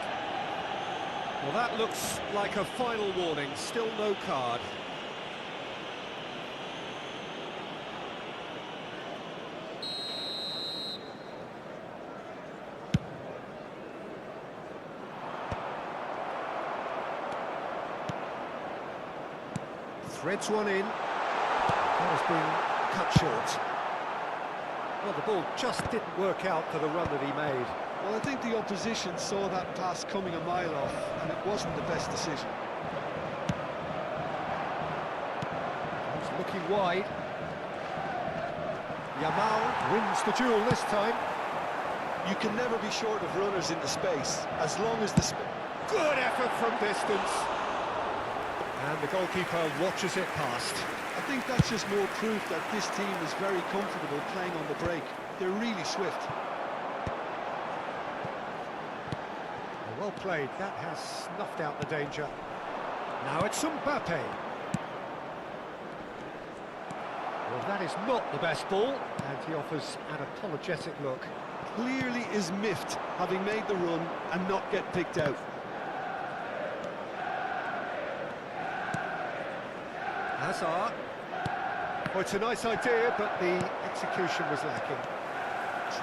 Speaker 1: Well, that looks like a final warning. Still no card. Threads one in. That has been cut short. Well, the ball just didn't work out for the run that he made.
Speaker 3: Well, I think the opposition saw that pass coming a mile off, and it wasn't the best decision.
Speaker 1: He's looking wide. Yamal wins the duel this time.
Speaker 3: You can never be short of runners in the space, as long as the...
Speaker 1: Good effort from distance. And the goalkeeper watches it past.
Speaker 3: I think that's just more proof that this team is very comfortable playing on the break. They're really swift.
Speaker 1: Well played, that has snuffed out the danger. Now it's Mbappe. Well, that is not the best ball, and he offers an apologetic look.
Speaker 3: Clearly is miffed, having made the run and not get picked out.
Speaker 1: Hazard. Oh, it's a nice idea, but the execution was lacking.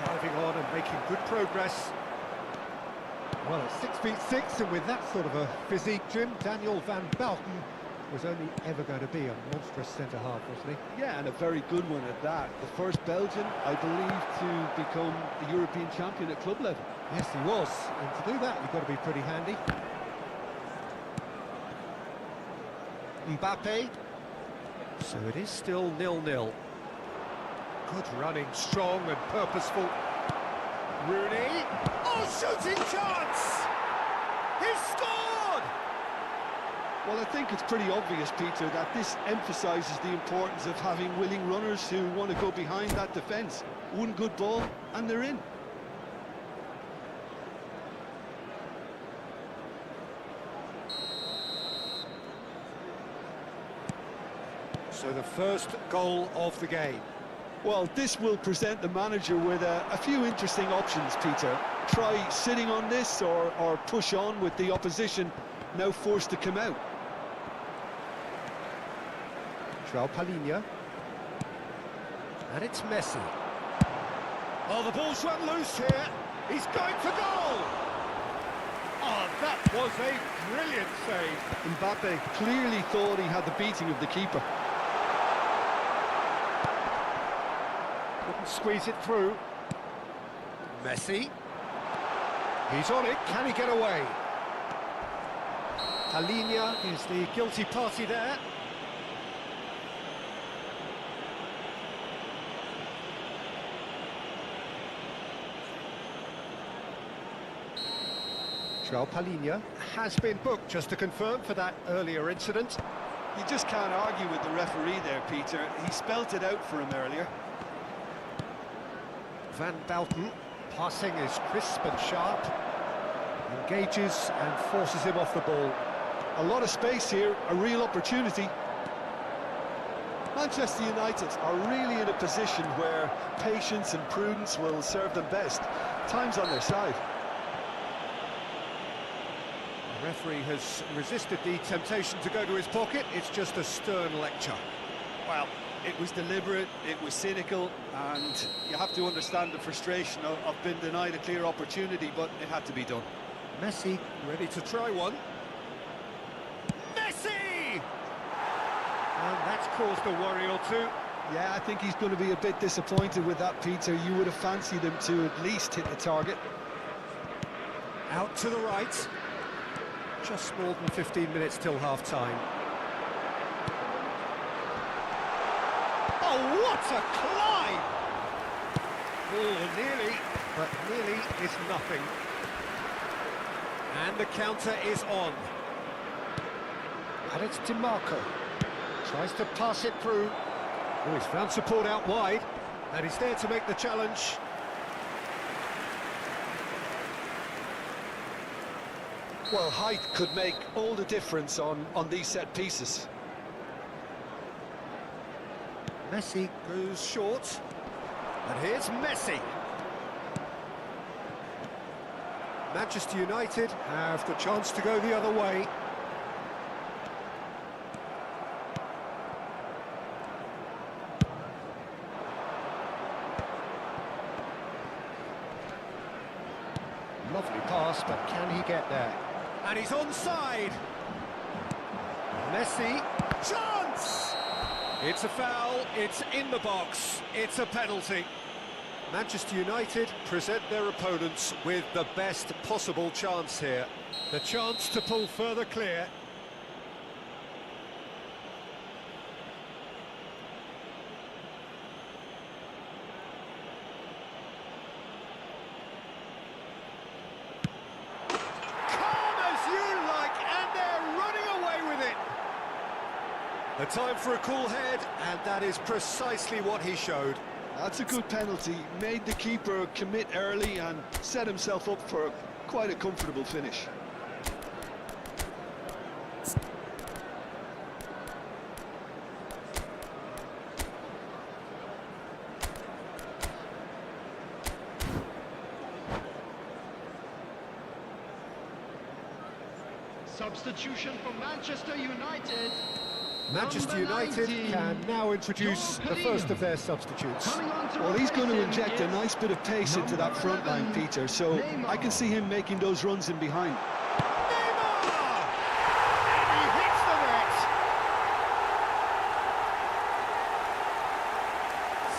Speaker 1: Driving on and making good progress. Well, at 6'6", and with that sort of a physique, Jim, Daniel van Belten was only ever going to be a monstrous centre-half, wasn't he?
Speaker 3: Yeah, and a very good one at that. The first Belgian, I believe, to become the European champion at club level.
Speaker 1: Yes, he was. And to do that, you've got to be pretty handy. Mbappe. So it is still 0-0. Good running, strong and purposeful. Rooney. Oh, shooting chance! He's scored!
Speaker 3: Well, I think it's pretty obvious, Peter, that this emphasises the importance of having willing runners who want to go behind that defence. One good ball, and they're in.
Speaker 1: So the first goal of the game.
Speaker 3: Well, this will present the manager with a few interesting options, Peter. Try sitting on this or push on with the opposition now forced to come out.
Speaker 1: João Palhinha. And it's Messi. Oh, the ball's run loose here. He's going for goal. Oh, that was a brilliant save.
Speaker 3: Mbappe clearly thought he had the beating of the keeper.
Speaker 1: Couldn't squeeze it through. Messi. He's on it. Can he get away? Palhinha is the guilty party there. João Palhinha has been booked, just to confirm, for that earlier incident.
Speaker 3: You just can't argue with the referee there, Peter. He spelt it out for him earlier.
Speaker 1: Van Belten, passing is crisp and sharp, engages and forces him off the ball.
Speaker 3: A lot of space here, a real opportunity. Manchester United are really in a position where patience and prudence will serve them best. Time's on their side.
Speaker 1: The referee has resisted the temptation to go to his pocket. It's just a stern lecture.
Speaker 3: Well, it was deliberate, it was cynical, and you have to understand the frustration of being denied a clear opportunity, but it had to be done.
Speaker 1: Messi ready to try one. Messi! And that's caused a worry or two.
Speaker 3: Yeah, I think he's going to be a bit disappointed with that, Peter. You would have fancied him to at least hit the target.
Speaker 1: Out to the right. Just more than 15 minutes till half-time. Oh, what a climb! Oh, nearly, but nearly is nothing. And the counter is on. And it's DiMarco. Tries to pass it through. Oh, he's found support out wide, and he's there to make the challenge.
Speaker 3: Well, height could make all the difference on these set pieces.
Speaker 1: Messi goes short, and here's Messi. Manchester United have the chance to go the other way. Lovely pass, but can he get there? And he's onside. Messi, chance! It's a foul, it's in the box, it's a penalty. Manchester United present their opponents with the best possible chance here. The chance to pull further clear. The time for a cool head, and that is precisely what he showed.
Speaker 3: That's a good penalty. Made the keeper commit early and set himself up for quite a comfortable finish.
Speaker 2: Substitution for Manchester United.
Speaker 1: Manchester United can now introduce the first of their substitutes.
Speaker 3: Well, he's going to inject a nice bit of pace into that front line, Peter, so I can see him making those runs in behind.
Speaker 1: Neymar! And he hits the net!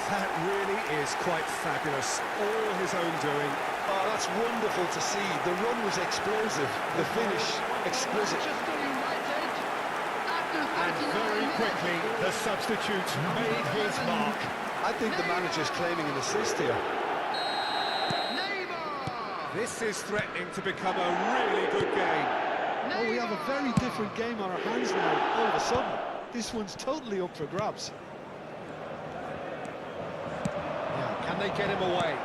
Speaker 1: That really is quite fabulous. All his own doing.
Speaker 3: Oh, that's wonderful to see. The run was explosive, the finish exquisite.
Speaker 1: And very quickly, the substitute made his mark.
Speaker 3: I think the manager's claiming an assist here.
Speaker 1: This is threatening to become a really good game.
Speaker 3: Oh, we have a very different game on our hands now, all of a sudden. This one's totally up for grabs.
Speaker 1: Yeah, can they get him away?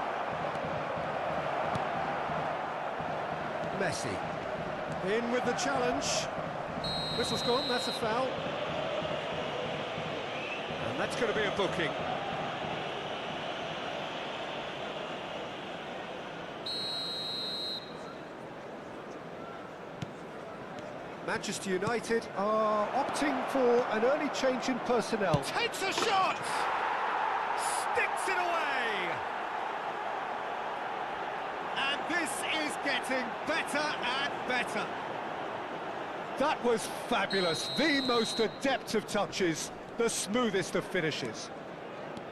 Speaker 1: Messi. In with the challenge. Whistle's gone, that's a foul. And that's going to be a booking. Manchester United are opting for an early change in personnel. Takes a shot! Sticks it away! And this is getting better and better. That was fabulous. The most adept of touches, the smoothest of finishes.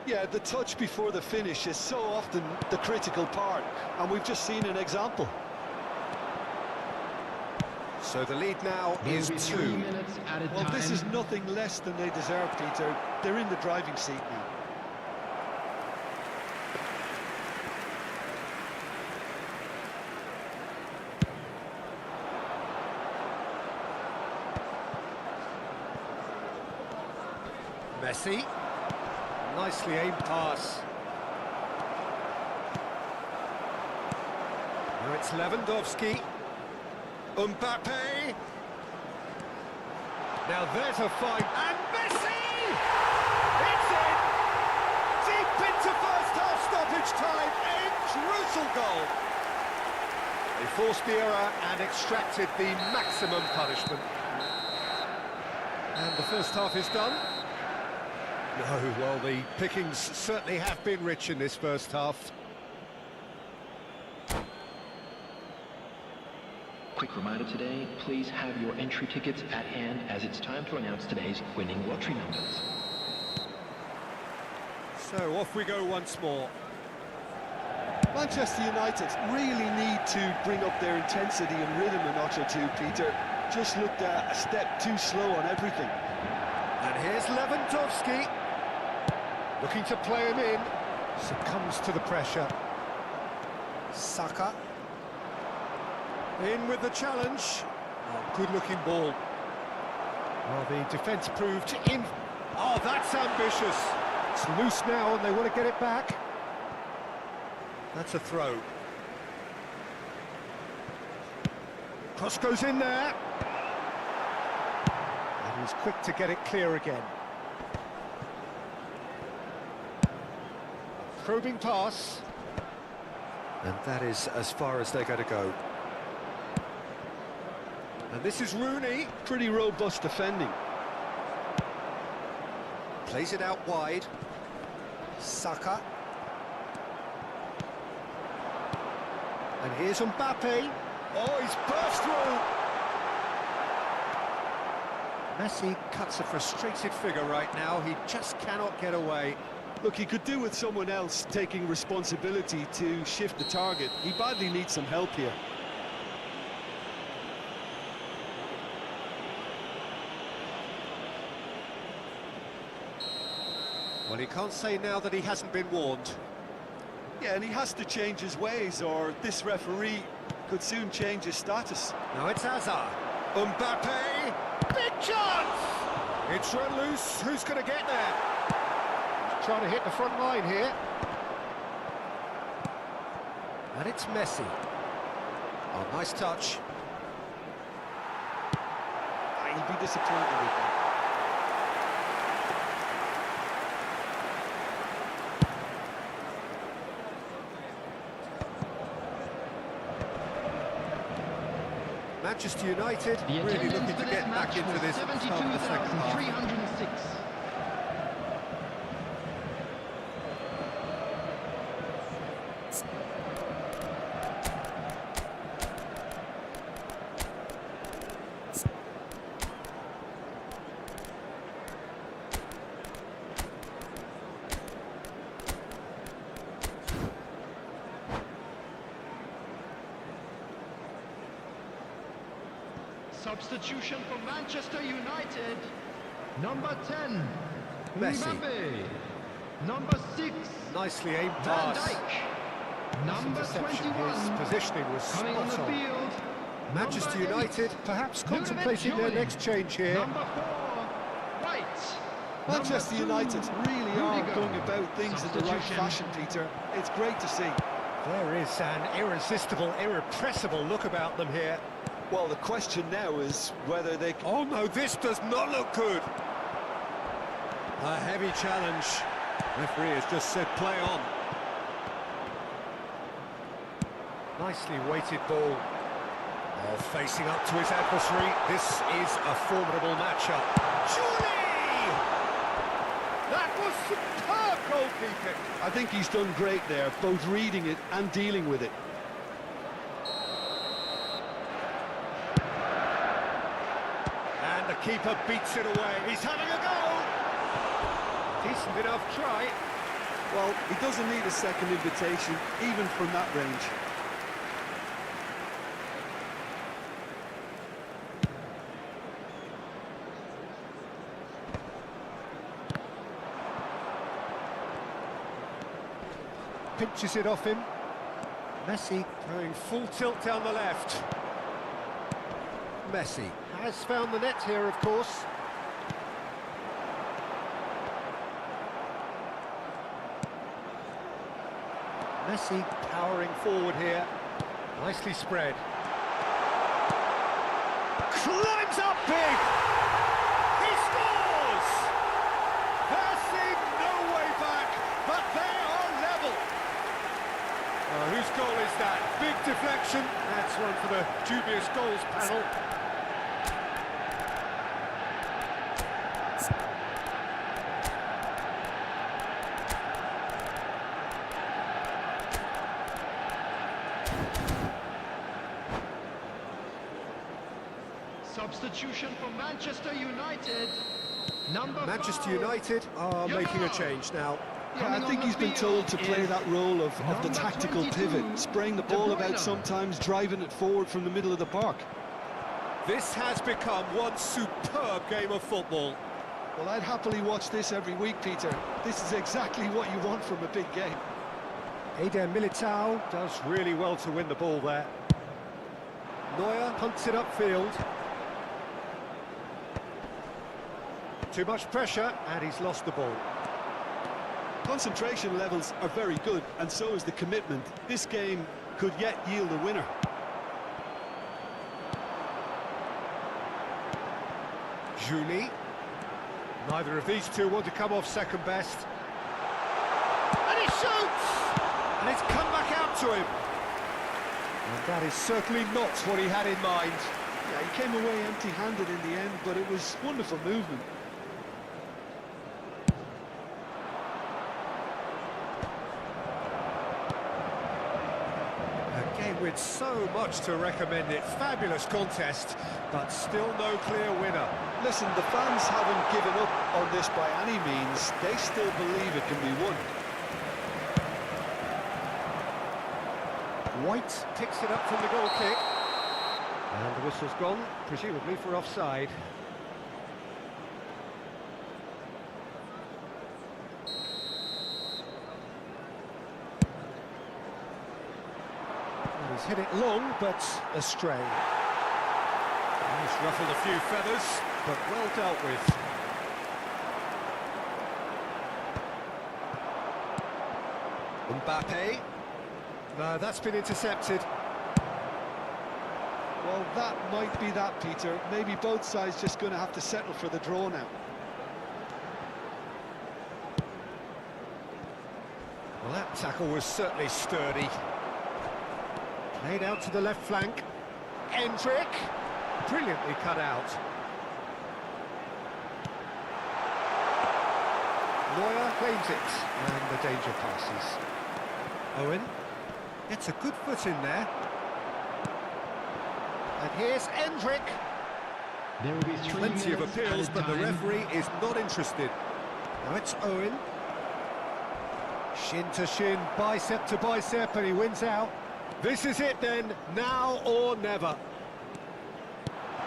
Speaker 3: Yeah, the touch before the finish is so often the critical part, and we've just seen an example.
Speaker 1: So the lead now is 2.
Speaker 2: 3 minutes at a time.
Speaker 3: Well, this is nothing less than they deserve, Peter. They're in the driving seat now.
Speaker 1: Messi. Nicely aimed pass. Now it's Lewandowski. Mbappe. Now there's a fight. And Messi! It's in! Deep into first half stoppage time. A crucial goal. They forced the error and extracted the maximum punishment. And the first half is done. No, well, the pickings certainly have been rich in this first half.
Speaker 4: Quick reminder today, please have your entry tickets at hand as it's time to announce today's winning lottery numbers.
Speaker 1: So off we go once more.
Speaker 3: Manchester United really need to bring up their intensity and rhythm a notch or two, Peter. Just looked a step too slow on everything.
Speaker 1: And here's Lewandowski. Looking to play him in. Succumbs to the pressure. Saka. In with the challenge. Oh, good-looking ball. Well, the defence proved in... Oh, that's ambitious. It's loose now and they want to get it back. That's a throw. Cross goes in there. And he's quick to get it clear again. Probing pass. And that is as far as they're going to go. And this is Rooney.
Speaker 3: Pretty robust defending.
Speaker 1: Plays it out wide. Saka. And here's Mbappe. Oh, he's burst through. Messi cuts a frustrated figure right now. He just cannot get away.
Speaker 3: Look, he could do with someone else taking responsibility to shift the target. He badly needs some help here.
Speaker 1: Well, he can't say now that he hasn't been warned.
Speaker 3: Yeah, and he has to change his ways, or this referee could soon change his status.
Speaker 1: Now it's Hazard. Mbappe. Big chance! It's run loose. Who's going to get there? He's trying to hit the front line here. And it's Messi. Oh, nice touch.
Speaker 3: He'll be disappointed with that.
Speaker 1: Manchester United really looking to get back into this at the start of the second half.
Speaker 4: 72,306.
Speaker 2: Substitution for Manchester United. Number 10,
Speaker 1: Messi.
Speaker 2: Mbappe. Number 6,
Speaker 1: Nicely aimed
Speaker 2: Van
Speaker 1: pass.
Speaker 2: Dijk. Number
Speaker 1: Interception.
Speaker 2: 21,
Speaker 1: His positioning was
Speaker 2: coming on the
Speaker 1: spot on.
Speaker 2: field.
Speaker 1: Manchester
Speaker 2: Number 8,
Speaker 1: United perhaps contemplating their
Speaker 2: Joey.
Speaker 1: next change here.
Speaker 2: Number 4, White.
Speaker 3: Manchester
Speaker 2: Number 2,
Speaker 3: United really are
Speaker 2: Rudiger.
Speaker 3: going about things in the right
Speaker 2: Substitution.
Speaker 3: fashion, Peter. It's great to see.
Speaker 1: There is an irresistible, irrepressible look about them here.
Speaker 3: Well, the question now is whether they can...
Speaker 1: Oh no, this does not look good. A heavy challenge. Referee has just said play on. Nicely weighted ball. Oh, facing up to his adversary. This is a formidable matchup. Surely! That was superb goalkeeping.
Speaker 3: I think he's done great there, both reading it and dealing with it.
Speaker 1: And the keeper beats it away. He's having a go. Decent enough try.
Speaker 3: Well, he doesn't need a second invitation, even from that range.
Speaker 1: Pinches it off him. Messi going full tilt down the left. Messi has found the net here, of course. Messi powering forward here. Nicely spread. Climbs up big! He scores! There seemed no way back, but they are level. Whose goal is that? Big deflection. That's one for the dubious goals panel.
Speaker 2: Substitution for Manchester United. Number
Speaker 1: Manchester
Speaker 2: 5,
Speaker 1: United are making a change now.
Speaker 3: Yeah, I think he's been told to play that role of the tactical pivot, spraying the ball about sometimes, driving it forward from the middle of the park.
Speaker 1: This has become one superb game of football.
Speaker 3: Well, I'd happily watch this every week, Peter. This is exactly what you want from a big game.
Speaker 1: Eder Militao does really well to win the ball there. Neuer punts it upfield. Too much pressure, and he's lost the ball.
Speaker 3: Concentration levels are very good, and so is the commitment. This game could yet yield a winner.
Speaker 1: Julie. Neither of these two want to come off second best. And he shoots! And it's come back out to him. And that is certainly not what he had in mind.
Speaker 3: Yeah, he came away empty-handed in the end, but it was wonderful movement.
Speaker 1: A game with so much to recommend it. Fabulous contest, but still no clear winner.
Speaker 3: Listen, the fans haven't given up on this by any means. They still believe it can be won.
Speaker 1: White picks it up from the goal kick. And the whistle's gone, presumably for offside. Well, he's hit it long, but astray. He's ruffled a few feathers, but well dealt with. Mbappe. No, that's been intercepted.
Speaker 3: Well, that might be that, Peter. Maybe both sides just going to have to settle for the draw now.
Speaker 1: Well, that tackle was certainly sturdy. Played out to the left flank. Endrick. Brilliantly cut out. Neuer claims it, and the danger passes. Owen gets a good foot in there. And here's Endrick.
Speaker 2: There will be 3
Speaker 1: Plenty of
Speaker 2: minutes
Speaker 1: appeals,
Speaker 2: added
Speaker 1: but the
Speaker 2: time.
Speaker 1: referee is not interested. Now it's Owen. Shin to shin, bicep to bicep, and he wins out. This is it then, now or never.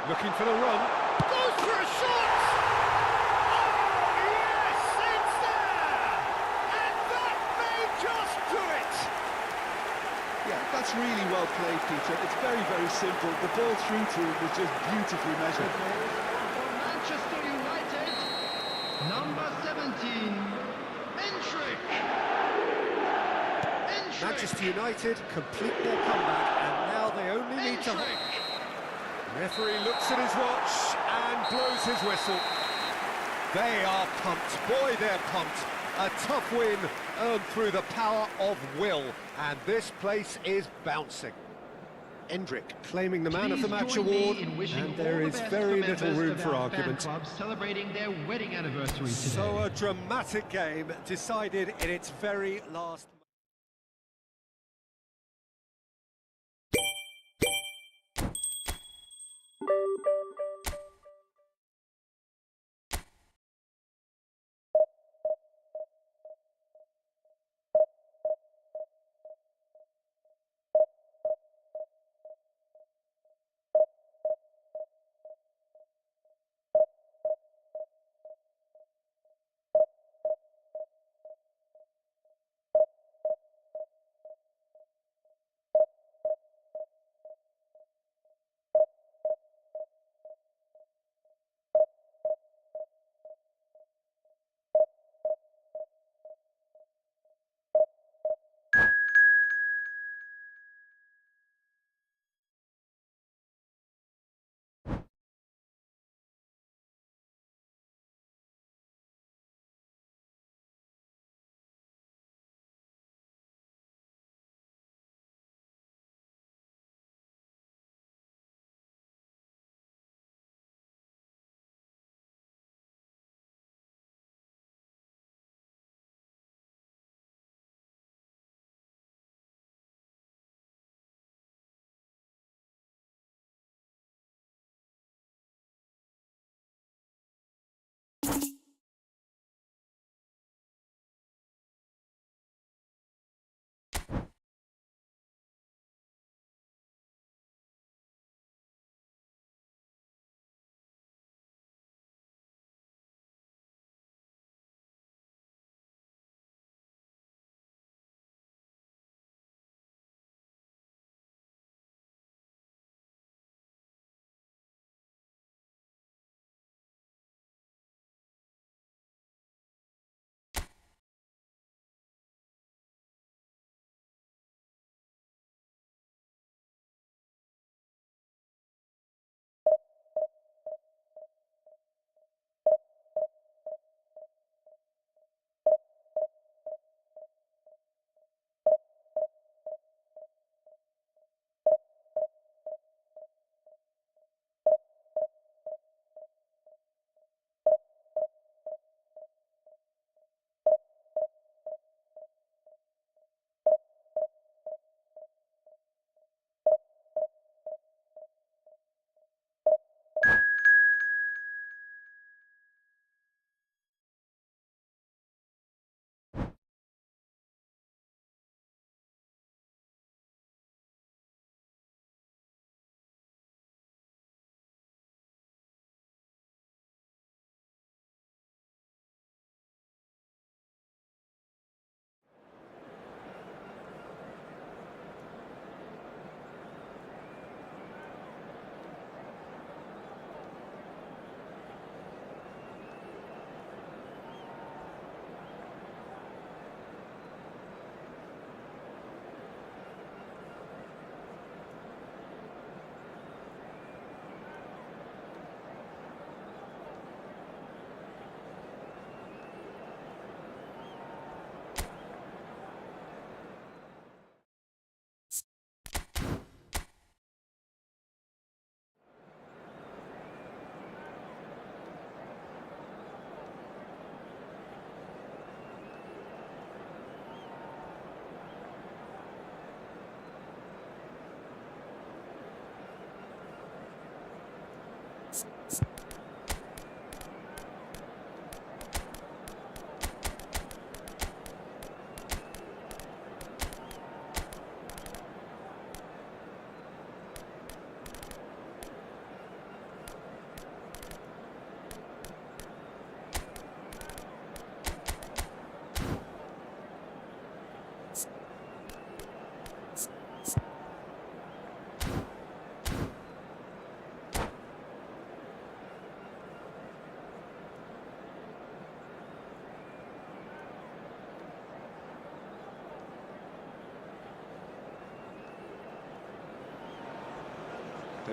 Speaker 1: Looking for the run. Goes for a shot! Oh, yes, it's there! And that may just do it!
Speaker 3: Yeah, that's really well played, Peter. It's very, very simple. The ball through to him was just beautifully measured.
Speaker 2: For Manchester United, number 17, Interaksi.
Speaker 1: Manchester United complete their comeback, and now they only need to... Referee looks at his watch and blows his whistle. They are pumped. Boy, they're pumped. A tough win earned through the power of will, and this place is bouncing. Endrick claiming the Man of the Match award, and there is very little room for argument.
Speaker 2: Celebrating their wedding anniversary today.
Speaker 1: So a dramatic game decided in its very last...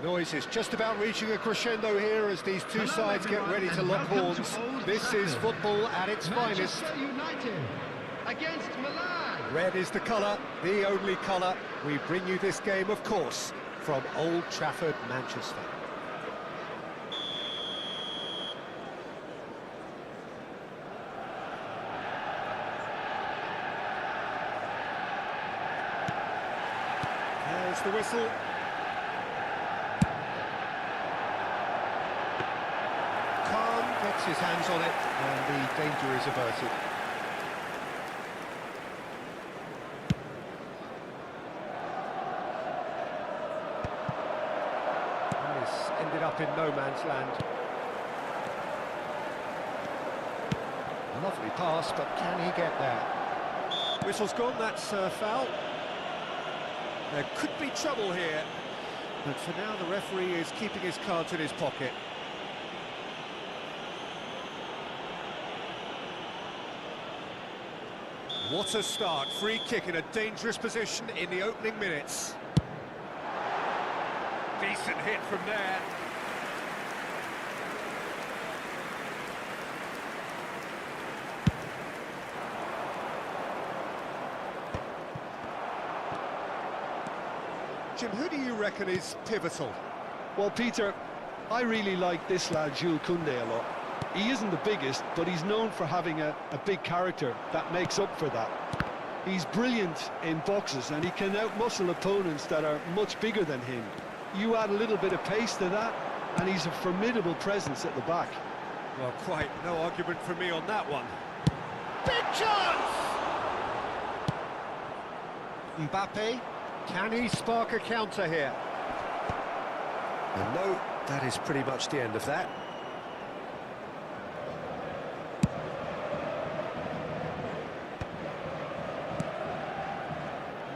Speaker 1: The noise is just about reaching a crescendo here as these two sides get ready to lock horns. This is football at its finest.
Speaker 2: United against Milan.
Speaker 1: Red is the colour, the only colour. We bring you this game, of course, from Old Trafford, Manchester. There's the whistle. Gets his hands on it, and the danger is averted. And this ended up in no man's land. Lovely pass, but can he get there? Whistle's gone, that's a foul. There could be trouble here, but for now the referee is keeping his cards in his pocket. What a start, free kick in a dangerous position in the opening minutes. Decent hit from there. Jim, who do you reckon is pivotal?
Speaker 3: Well, Peter, I really like this lad, Jules Koundé, a lot. He isn't the biggest, but he's known for having a big character that makes up for that. He's brilliant in boxes, and he can outmuscle opponents that are much bigger than him. You add a little bit of pace to that, and he's a formidable presence at the back.
Speaker 1: Well, quite no argument from me on that one. Big chance! Mbappe, can he spark a counter here? And no, that is pretty much the end of that.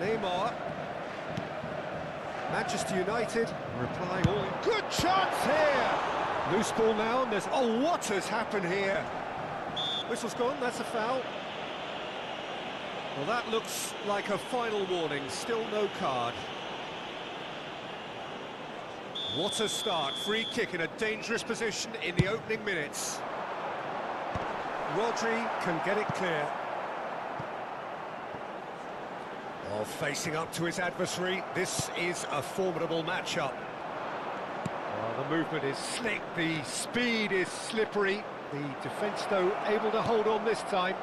Speaker 1: Neymar. Manchester United replying all in. Good chance here! Loose ball now, and there's... Oh, what has happened here? Whistle's gone, that's a foul. Well, that looks like a final warning, still no card. What a start, free kick in a dangerous position in the opening minutes. Rodri can get it clear. Well, facing up to his adversary, this is a formidable matchup. Well, the movement is slick, the speed is slippery. The defence, though, able to hold on this time.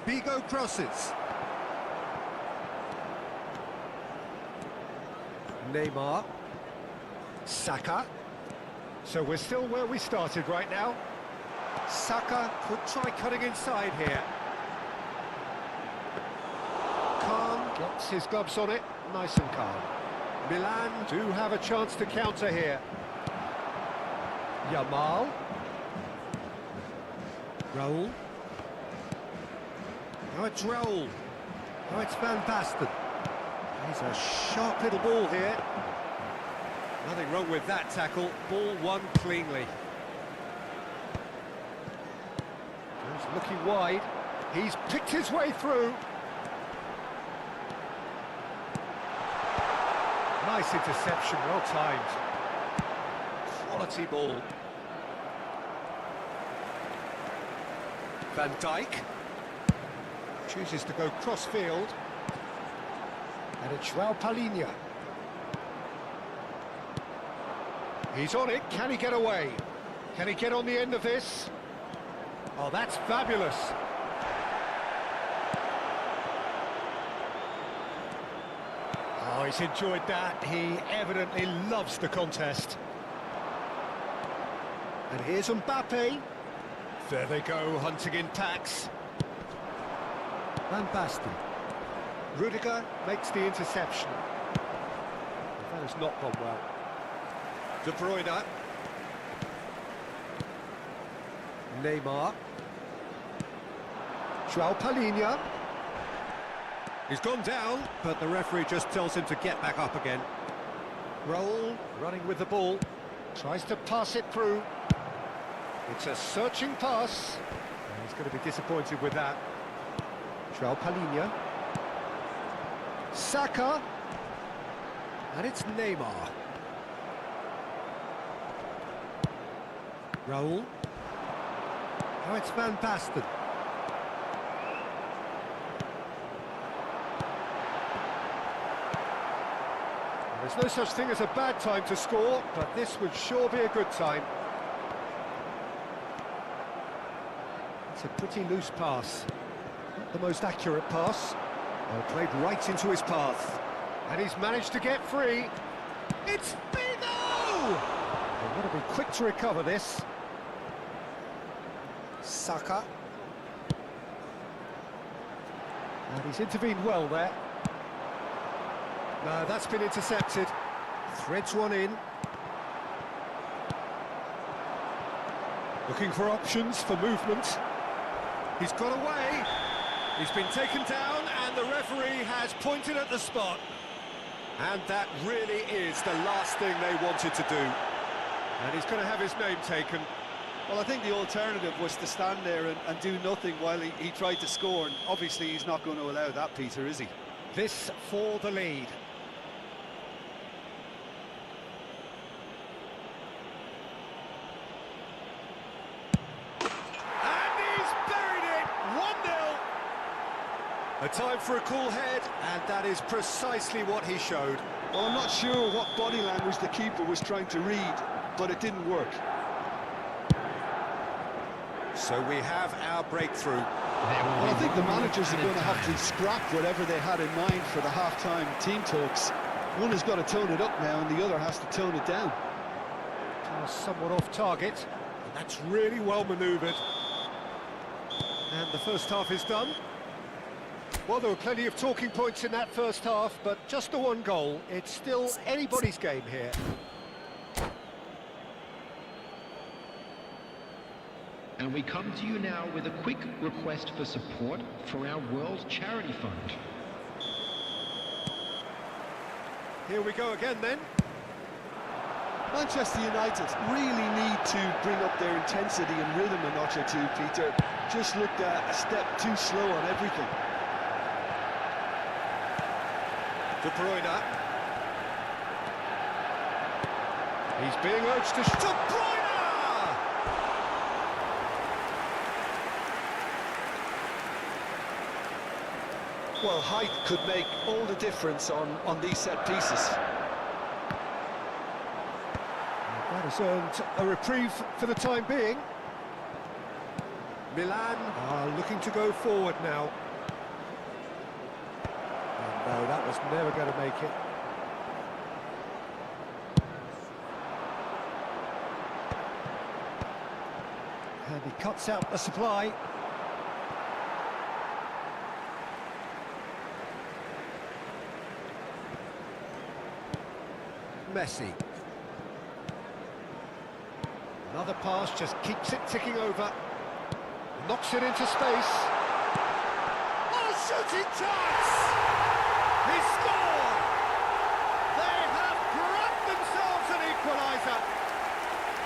Speaker 1: Bigo crosses. Neymar. Saka. So we're still where we started right now. Saka could try cutting inside here. Gets his gloves on it, nice and calm. Milan do have a chance to counter here. Yamal. Raul. Now it's Raul. Now it's Van Basten. He's a sharp little ball here. Nothing wrong with that tackle. Ball won cleanly. He's looking wide. He's picked his way through. Nice interception, well timed. Quality ball. Van Dijk chooses to go cross-field. And it's João Palhinha. He's on it, can he get away? Can he get on the end of this? Oh, that's fabulous. Oh, he's enjoyed that. He evidently loves the contest. And here's Mbappe. There they go, hunting in packs. Van Basten. Rudiger makes the interception. That has not gone well. De Bruyne. Neymar. João Palhinha. He's gone down, but the referee just tells him to get back up again. Raul running with the ball. Tries to pass it through. It's a searching pass. He's going to be disappointed with that. João Palhinha. Saka. And it's Neymar. Raul. Now it's Van Basten. There's no such thing as a bad time to score, but this would sure be a good time. It's a pretty loose pass. Not the most accurate pass. Well, played right into his path. And he's managed to get free. It's Figo! They've got to be quick to recover this. Saka. And he's intervened well there. No, that's been intercepted. Threads one in. Looking for options for movement. He's got away. He's been taken down and the referee has pointed at the spot. And that really is the last thing they wanted to do. And he's going to have his name taken.
Speaker 3: Well, I think the alternative was to stand there and do nothing while he tried to score. And obviously he's not going to allow that, Peter, is he?
Speaker 1: This for the lead. A time for a cool head, and that is precisely what he showed.
Speaker 3: Well, I'm not sure what body language the keeper was trying to read, but it didn't work.
Speaker 1: So we have our breakthrough.
Speaker 3: Well, I think the managers are going to have to scrap whatever they had in mind for the half-time team talks. One has got to tone it up now, and the other has to tone it down.
Speaker 1: Somewhat off target, and that's really well manoeuvred. And the first half is done. Well, there were plenty of talking points in that first half, but just the one goal. It's still anybody's game here.
Speaker 4: And we come to you now with a quick request for support for our World Charity Fund.
Speaker 1: Here we go again then.
Speaker 3: Manchester United really need to bring up their intensity and rhythm a notch or two, Peter. Just looked a step too slow on everything.
Speaker 1: De Bruyne. He's being urged to shoot. De Bruyne!
Speaker 3: Well, height could make all the difference on these set pieces.
Speaker 1: That has earned a reprieve for the time being. Milan are looking to go forward now. No, that was never going to make it. And he cuts out the supply. Messi. Another pass just keeps it ticking over. Knocks it into space. Oh, shooting chance! He scored! They have grabbed themselves an equaliser.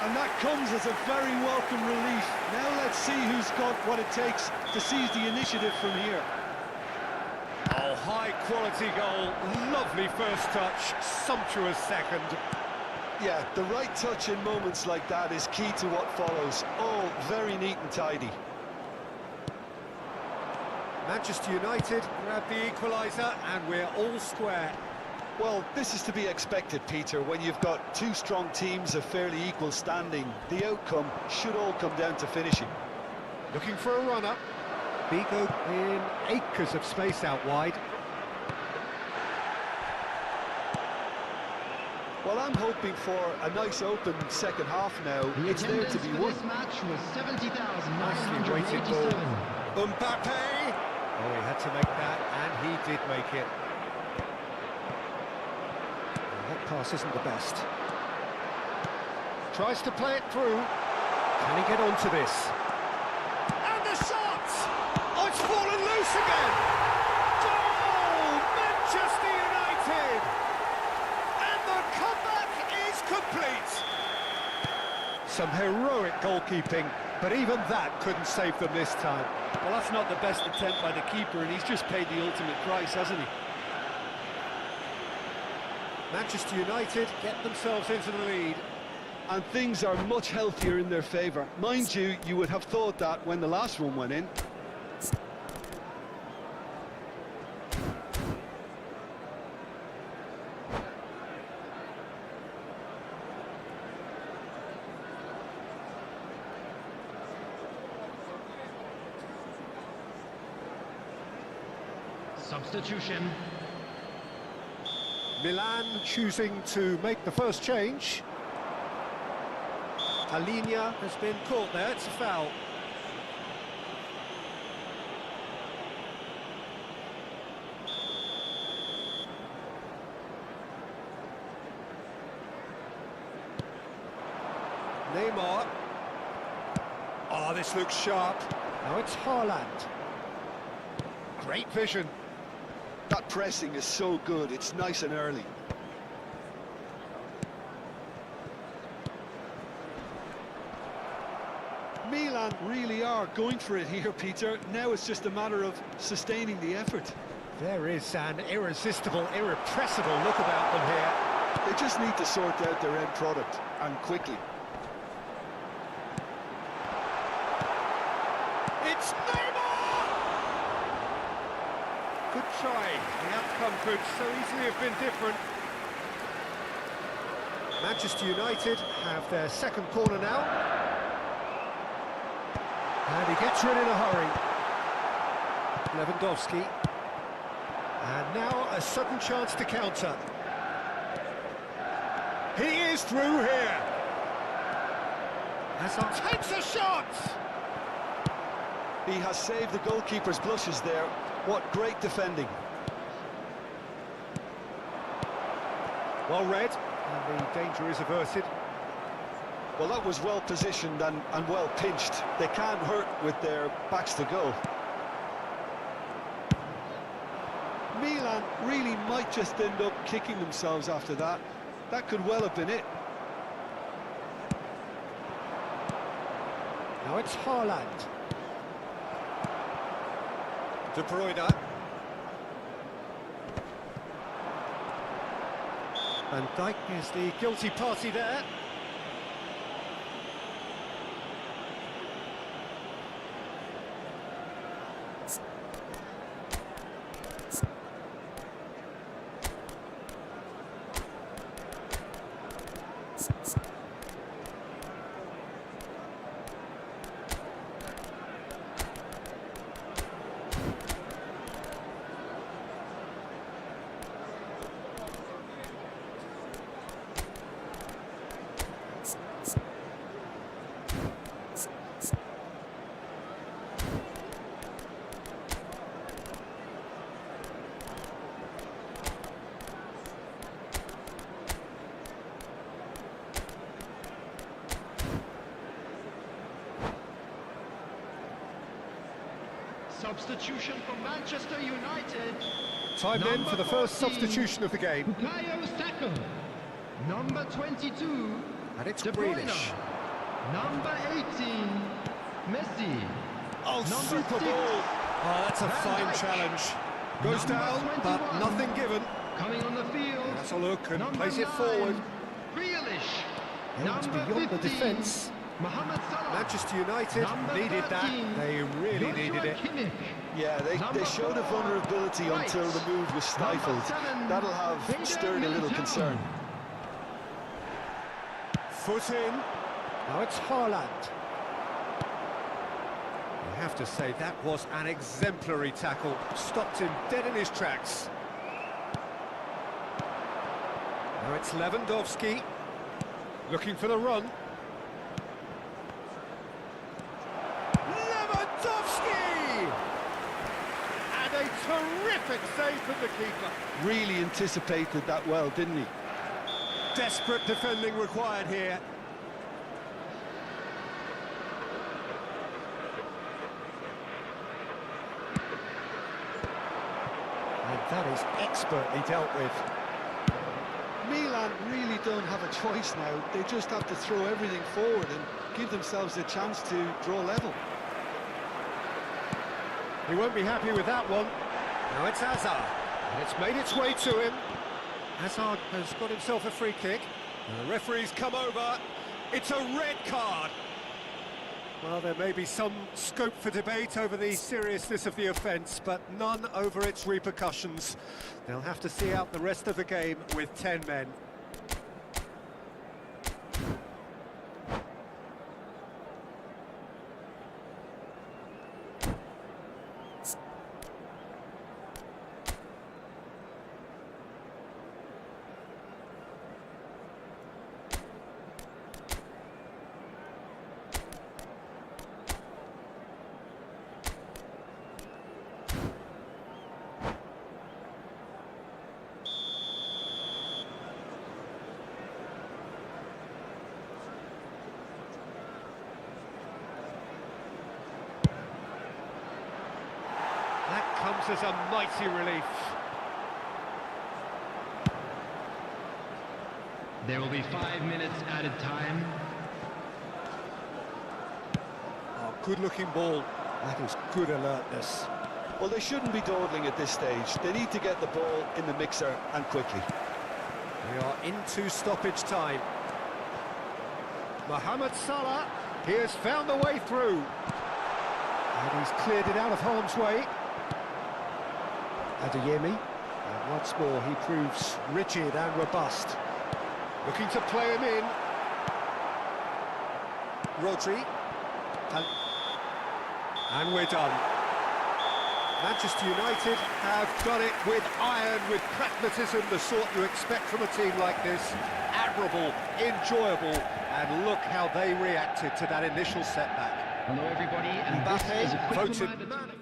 Speaker 3: And that comes as a very welcome relief. Now let's see who's got what it takes to seize the initiative from here.
Speaker 1: Oh, high-quality goal. Lovely first touch. Sumptuous second.
Speaker 3: Yeah, the right touch in moments like that is key to what follows. All very neat and tidy.
Speaker 1: Manchester United grab the equaliser and we're all square.
Speaker 3: Well, this is to be expected, Peter. When you've got two strong teams of fairly equal standing, the outcome should all come down to finishing.
Speaker 1: Looking for a run-up. Figo in acres of space out wide.
Speaker 3: Well, I'm hoping for a nice open second half now. It's there to be won.
Speaker 4: This match was 70,987.
Speaker 1: Nicely weighted ball. Mbappe! Oh, he had to make that, and he did make it. Well, that pass isn't the best. Tries to play it through. Can he get onto this? And the shot! Oh, it's fallen loose again! Goal! Manchester United! And the comeback is complete! Some heroic goalkeeping, but even that couldn't save them this time.
Speaker 3: Well, that's not the best attempt by the keeper, and he's just paid the ultimate price, hasn't he?
Speaker 1: Manchester United get themselves into the lead.
Speaker 3: And things are much healthier in their favour. Mind you, you would have thought that when the last one went in.
Speaker 2: Substitution.
Speaker 1: Milan choosing to make the first change. Alinia has been caught there, it's a foul. Neymar. Oh, this looks sharp. Now it's Haaland. Great vision.
Speaker 3: That pressing is so good, it's nice and early. Milan really are going for it here, Peter. Now it's just a matter of sustaining the effort.
Speaker 1: There is an irresistible, irrepressible look about them here.
Speaker 3: They just need to sort out their end product, and quickly.
Speaker 1: It's Neymar! Good try. The outcome could so easily have been different. Manchester United have their second corner now. And he gets rid in a hurry. Lewandowski. And now a sudden chance to counter. He is through here. Hazard takes a shot!
Speaker 3: He has saved the goalkeeper's blushes there. What great defending.
Speaker 1: Well read, and the danger is averted.
Speaker 3: Well, that was well positioned and well pinched. They can't hurt with their backs to goal. Milan really might just end up kicking themselves after that. That could well have been it.
Speaker 1: Now it's Haaland. De Bruyne. Van Dijk is the guilty party there.
Speaker 2: Substitution for Manchester United.
Speaker 1: Time then for the first substitution of the game.
Speaker 2: Number 22.
Speaker 1: And it's
Speaker 2: De Bruyne.
Speaker 1: Grealish.
Speaker 2: Number 18. Messi.
Speaker 1: Oh,
Speaker 2: Number
Speaker 1: super
Speaker 2: 6.
Speaker 1: ball. Oh, that's a
Speaker 2: Van
Speaker 1: fine
Speaker 2: Dijk.
Speaker 1: challenge. Goes
Speaker 2: Number
Speaker 1: down,
Speaker 2: 21.
Speaker 1: but nothing given.
Speaker 2: Coming on the field.
Speaker 1: Has a look and
Speaker 2: Number
Speaker 1: plays it
Speaker 2: 9.
Speaker 1: forward.
Speaker 2: Grealish.
Speaker 1: Yeah, it's
Speaker 2: Number
Speaker 1: beyond the
Speaker 2: 15.
Speaker 1: defence.
Speaker 2: Mohamed Salah.
Speaker 1: Manchester United
Speaker 2: Number
Speaker 1: needed
Speaker 2: 13.
Speaker 1: that. They really
Speaker 2: Joshua
Speaker 1: needed it.
Speaker 2: Kimmich.
Speaker 3: Yeah, they showed a vulnerability
Speaker 2: Right.
Speaker 3: until the move was stifled.
Speaker 2: Number 7.
Speaker 3: That'll have
Speaker 2: Benjamin
Speaker 3: stirred a little
Speaker 2: Militao.
Speaker 3: concern.
Speaker 1: Foot in. Now it's Haaland. You have to say that was an exemplary tackle. Stopped him dead in his tracks. Now it's Lewandowski. Looking for the run. Lewandowski! And a terrific save from the keeper.
Speaker 3: Really anticipated that well, didn't he?
Speaker 1: Desperate defending required here. And that is expertly dealt with.
Speaker 3: Milan really don't have a choice now. They just have to throw everything forward and give themselves a chance to draw level.
Speaker 1: He won't be happy with that one. Now it's Hazard. And it's made its way to him. Hazard has got himself a free kick. And the referee's come over. It's a red card. Well, there may be some scope for debate over the seriousness of the offence, but none over its repercussions. They'll have to see out the rest of the game with 10 men. That comes as a mighty relief.
Speaker 2: There will be 5 minutes added time.
Speaker 1: Oh, good-looking ball. That is good alertness.
Speaker 3: Well, they shouldn't be dawdling at this stage. They need to get the ball in the mixer, and quickly.
Speaker 1: We are into stoppage time. Mohamed Salah, he has found the way through. And he's cleared it out of harm's way. Adeyemi, and once more he proves rigid and robust. Looking to play him in. Rodri. And we're done. Manchester United have done it with iron, with pragmatism, the sort you expect from a team like this. Admirable, enjoyable, and look how they reacted to that initial setback.
Speaker 4: Hello, everybody, and this is a quick
Speaker 1: Voted
Speaker 4: reminder.
Speaker 1: man of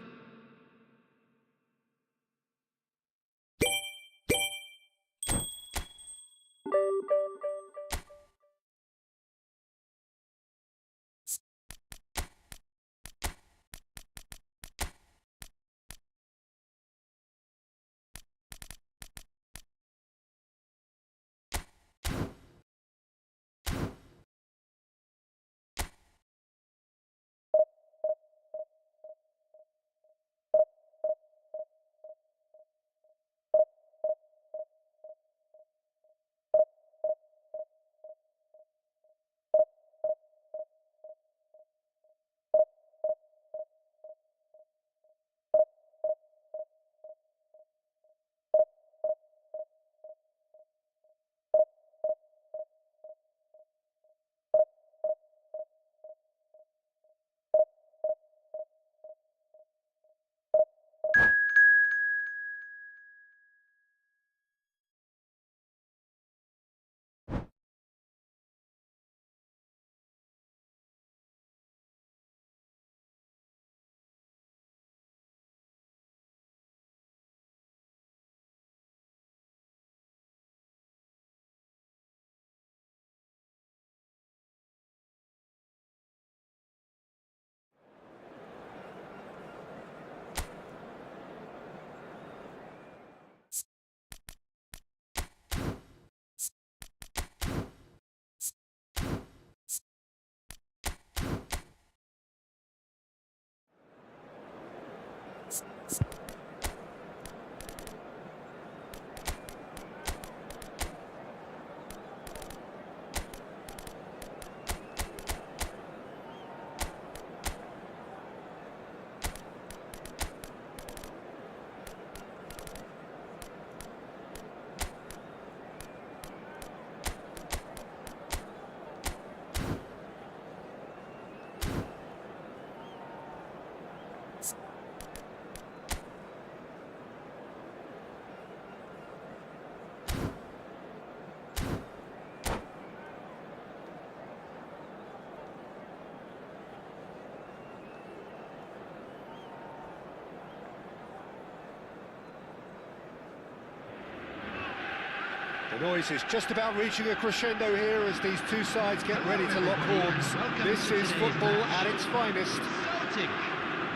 Speaker 1: The noise is just about reaching a crescendo here as these two sides get ready to lock horns. This is football at its finest.
Speaker 2: Celtic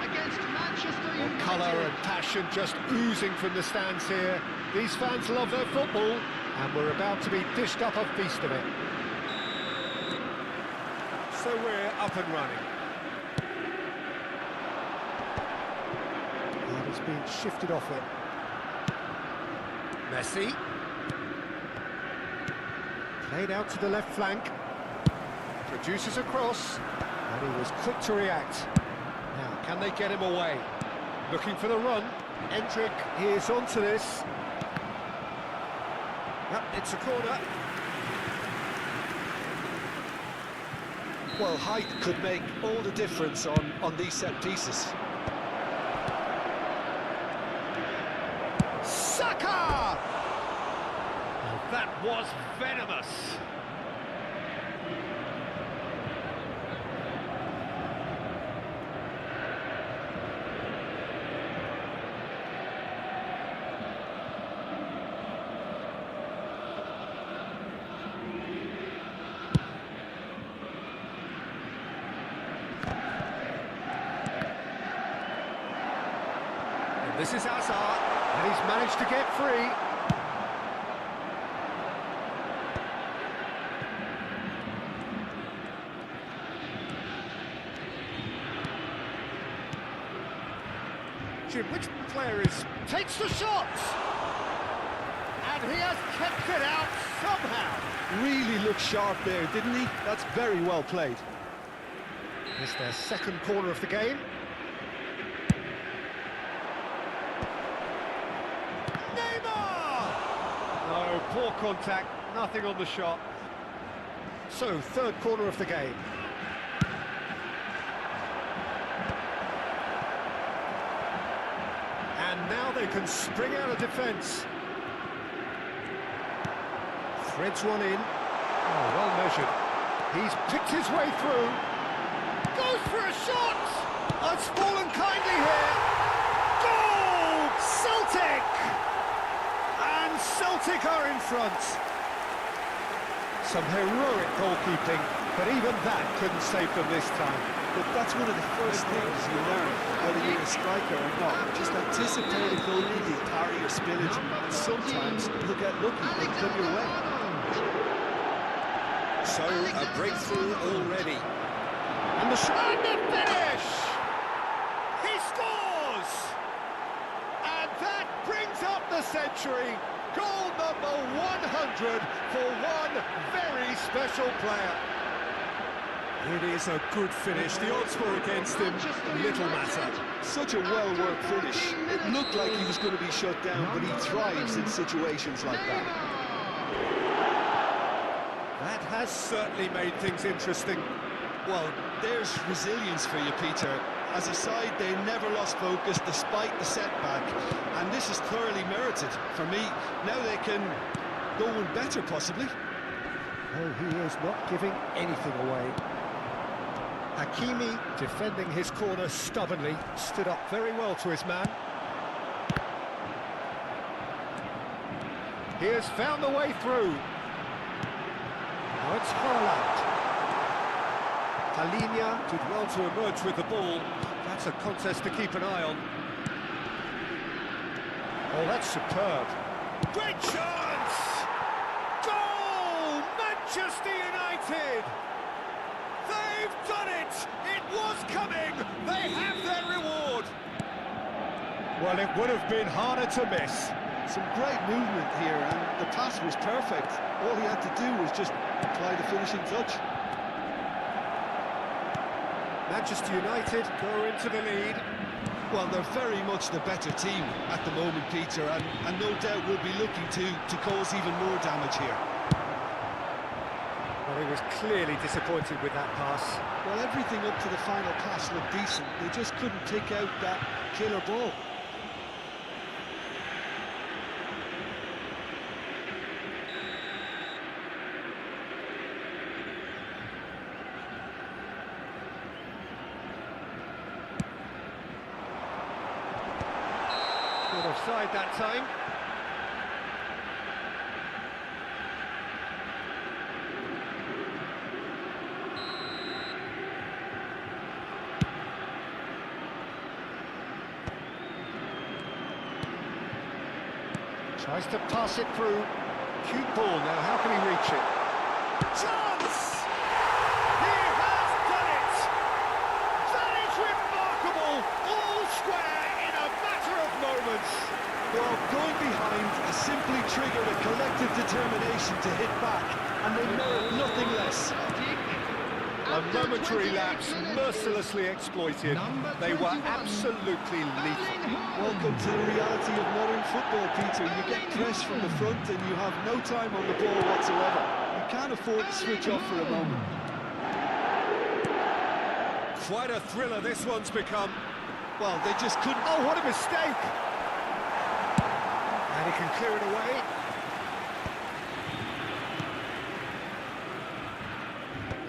Speaker 2: against Manchester
Speaker 1: Well,
Speaker 2: United.
Speaker 1: colour and passion just oozing from the stands here. These fans love their football, and we're about to be dished up a feast of it. So we're up and running. And it's been shifted off it. Messi. Played out to the left flank. Produces a cross. And he was quick to react. Now, can they get him away? Looking for the run. Endrick is onto this. Yep, it's a corner.
Speaker 3: Well, height could make all the difference on these set pieces.
Speaker 1: Saka! Oh, that was venomous. This is Hazard, and he's managed to get free. Jim, which player takes the shot? And he has kept it out somehow.
Speaker 3: Really looked sharp there, didn't he? That's very well played.
Speaker 1: It's their second corner of the game. No, poor contact, nothing on the shot. So, third corner of the game. And now they can spring out of defence. Threads one in. Oh, well measured. He's picked his way through. Goes for a shot! It's fallen kindly here. Goal! Celtic! And Celtic are in front. Some heroic goalkeeping, but even that couldn't save them this time.
Speaker 3: But that's one of the first things you learn, whether you're a striker or not. Just anticipate a goalkeeping parry or spillage, and sometimes you'll get lucky and come your way.
Speaker 1: So, a breakthrough already. And the shot, and the finish! He scores! And that brings up the century. Goal number 100 for one very special player. It is a good finish. The odds were against him. Little matter.
Speaker 3: Such a well-worked finish. It looked like he was going to be shut down, but he thrives in situations like that.
Speaker 1: That has certainly made things interesting.
Speaker 3: Well, there's resilience for you, Peter. As a side, they never lost focus despite the setback, and this is thoroughly merited for me. Now they can go one better, possibly.
Speaker 1: Oh, he is not giving anything away. Hakimi, defending his corner stubbornly, stood up very well to his man. He has found the way through. Now it's Haaland. Talinia did well to emerge with the ball. That's a contest to keep an eye on. Oh, that's superb. Great chance! Goal! Manchester United! They've done it! It was coming! They have their reward! Well, it would have been harder to miss.
Speaker 3: Some great movement here, and the pass was perfect. All he had to do was just apply the finishing touch.
Speaker 1: Manchester United go into the lead.
Speaker 3: Well, they're very much the better team at the moment, Peter, and no doubt will be looking to cause even more damage here.
Speaker 1: Well, he was clearly disappointed with that pass.
Speaker 3: Well, everything up to the final pass looked decent. They just couldn't take out that killer ball.
Speaker 1: Good offside that time. Tries to pass it through. Cute ball now, how can he reach it? Chance! He has done it! That is remarkable! All square in a matter of moments.
Speaker 3: Well, going behind has simply triggered a collective determination to hit back. and they merit nothing less.
Speaker 1: A momentary lapse, mercilessly exploited. They were absolutely lethal.
Speaker 3: Welcome to the reality of modern football, Peter. You get pressed from the front and you have no time on the ball whatsoever. You can't afford to switch off for a moment.
Speaker 1: Quite a thriller this one's become.
Speaker 3: Well, they just couldn't...
Speaker 1: Oh, what a mistake! And he can clear it away.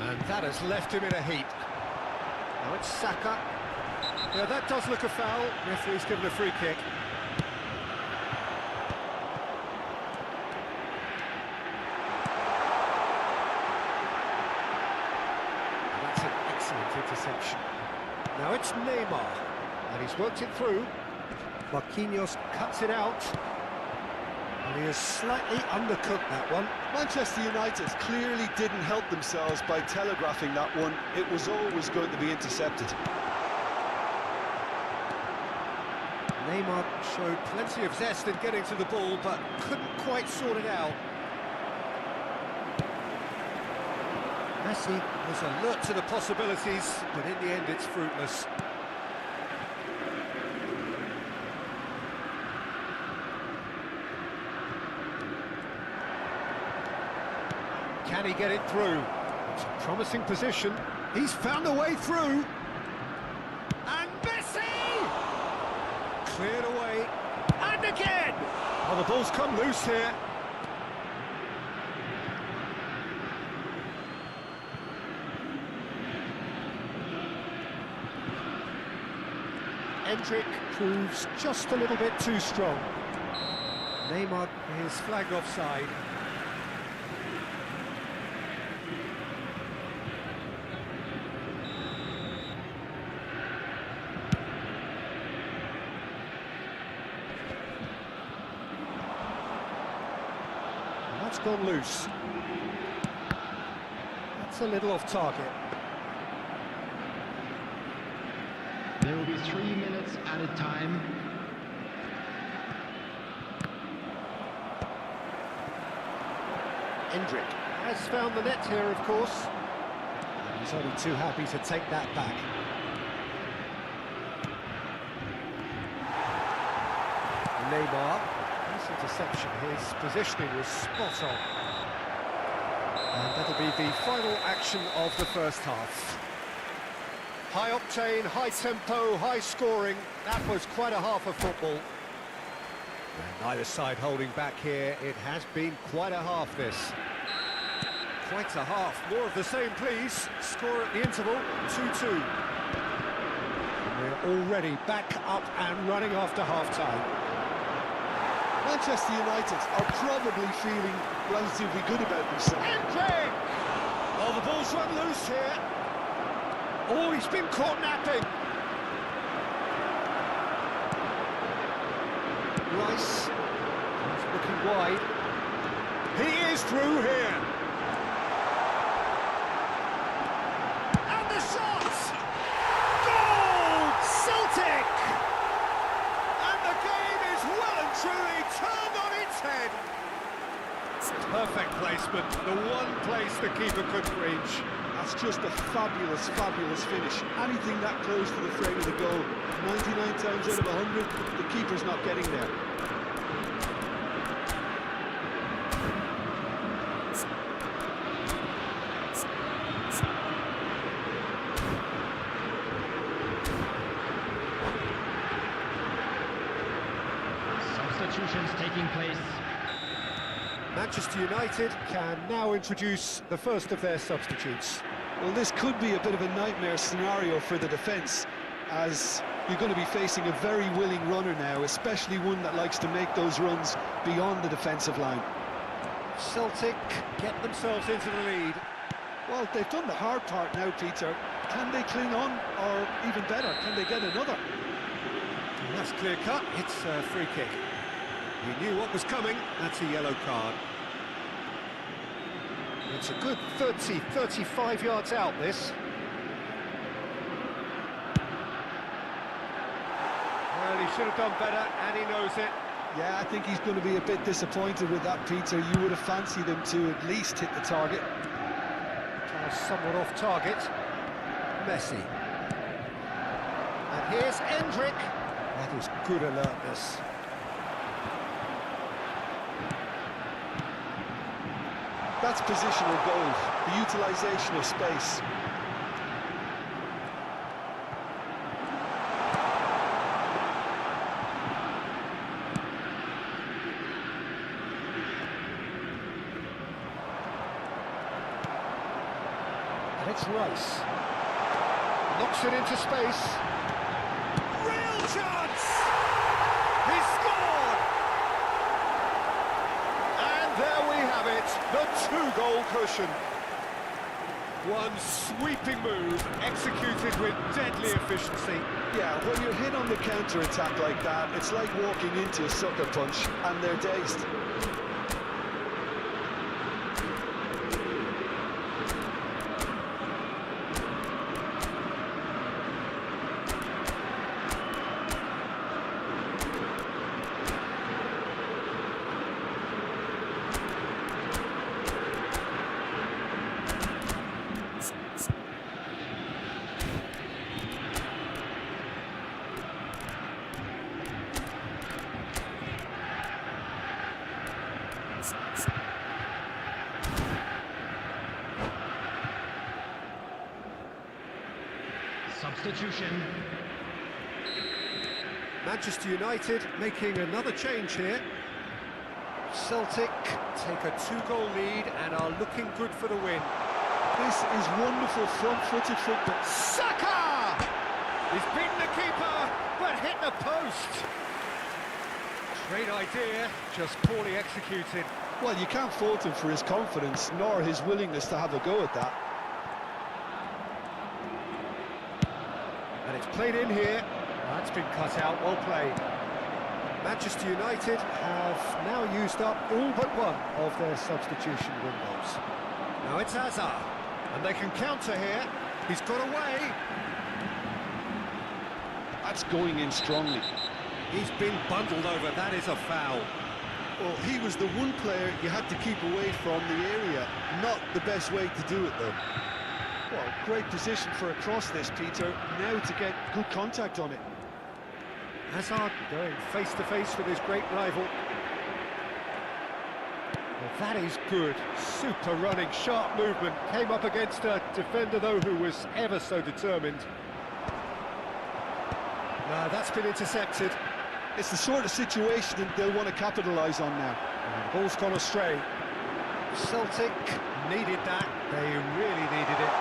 Speaker 1: And that has left him in a heap. Now it's Saka. Yeah, that does look a foul. Referee's given a free kick. And that's an excellent interception. Now it's Neymar. And he's worked it through. Marquinhos cuts it out. And he has slightly undercooked that one.
Speaker 3: Manchester United clearly didn't help themselves by telegraphing that one. It was always going to be intercepted.
Speaker 1: Neymar showed plenty of zest in getting to the ball, but couldn't quite sort it out. Messi was alert to the possibilities, but in the end it's fruitless. Can he get it through? It's a promising position. He's found a way through. And Messi! Cleared away. And again! Oh, the ball's come loose here. Endrick proves just a little bit too strong. Neymar is flagged offside. That's gone loose. That's a little off target.
Speaker 4: There will be 3 minutes added time.
Speaker 1: Endrick has found the net here, of course. And he's only too happy to take that back. Neymar. Nice interception. His positioning was spot on. And that'll be the final action of the first half. High octane, high tempo, high scoring. That was quite a half of football. And neither side holding back here. It has been quite a half, this. Quite a half. More of the same, please. Score at the interval, 2-2. We're already back up and running after half-time.
Speaker 3: Manchester United are probably feeling relatively good about themselves.
Speaker 1: Endrick! Oh, the ball's run loose here. Oh, he's been caught napping. Rice. He's looking wide. He is through here. And the shot! Goal! Celtic! And the game is well and truly turned on its head. Perfect placement, the one place the keeper couldn't reach.
Speaker 3: That's just a fabulous, fabulous finish. Anything that close to the frame of the goal, 99 times out of 100, the keeper's not getting there.
Speaker 4: Substitutions taking place.
Speaker 1: Manchester United can now introduce the first of their substitutes.
Speaker 3: Well, this could be a bit of a nightmare scenario for the defence, as you're going to be facing a very willing runner now, especially one that likes to make those runs beyond the defensive line.
Speaker 1: Celtic get themselves into the lead.
Speaker 3: Well, they've done the hard part now, Peter. Can they cling on, or even better, can they get another?
Speaker 1: And that's clear cut, it's a free kick. He knew what was coming, that's a yellow card. It's a good 30-35 yards out, this. Well, he should have done better, and he knows it.
Speaker 3: Yeah, I think he's going to be a bit disappointed with that, Peter. You would have fancied him to at least hit the target.
Speaker 1: Somewhat off target. Messi. And here's Endrick. That is good alertness.
Speaker 3: That's positional goal, the utilisation of space.
Speaker 1: And it's Rice. Knocks it into space. Real chance! He's scored! And there we have it, the two-goal cushion. One sweeping move, executed with deadly efficiency.
Speaker 3: Yeah, when you're hit on the counter-attack like that, it's like walking into a sucker punch, and they're dazed.
Speaker 2: Substitution.
Speaker 1: Manchester United making another change here. Celtic take a two-goal lead and are looking good for the win.
Speaker 3: This is wonderful front-footed football.
Speaker 1: Saka! He's beaten the keeper, but hit the post. Great idea, just poorly executed.
Speaker 3: Well, you can't fault him for his confidence, nor his willingness to have a go at that.
Speaker 1: And it's played in here. That's been cut out, well played. Manchester United have now used up all but one of their substitution windows. Now it's Hazard, and they can counter here. He's got away.
Speaker 3: That's going in strongly.
Speaker 1: He's been bundled over, that is a foul.
Speaker 3: Well, he was the one player you had to keep away from the area. Not the best way to do it, though. Well, great position for a cross this, Peter. Now to get good contact on it.
Speaker 1: Hazard going face-to-face with his great rival. Well, that is good. Super running, sharp movement. Came up against a defender, though, who was ever so determined. No, that's been intercepted.
Speaker 3: It's the sort of situation that they'll want to capitalise on now.
Speaker 1: And the ball's gone astray. Celtic needed that. They really needed it.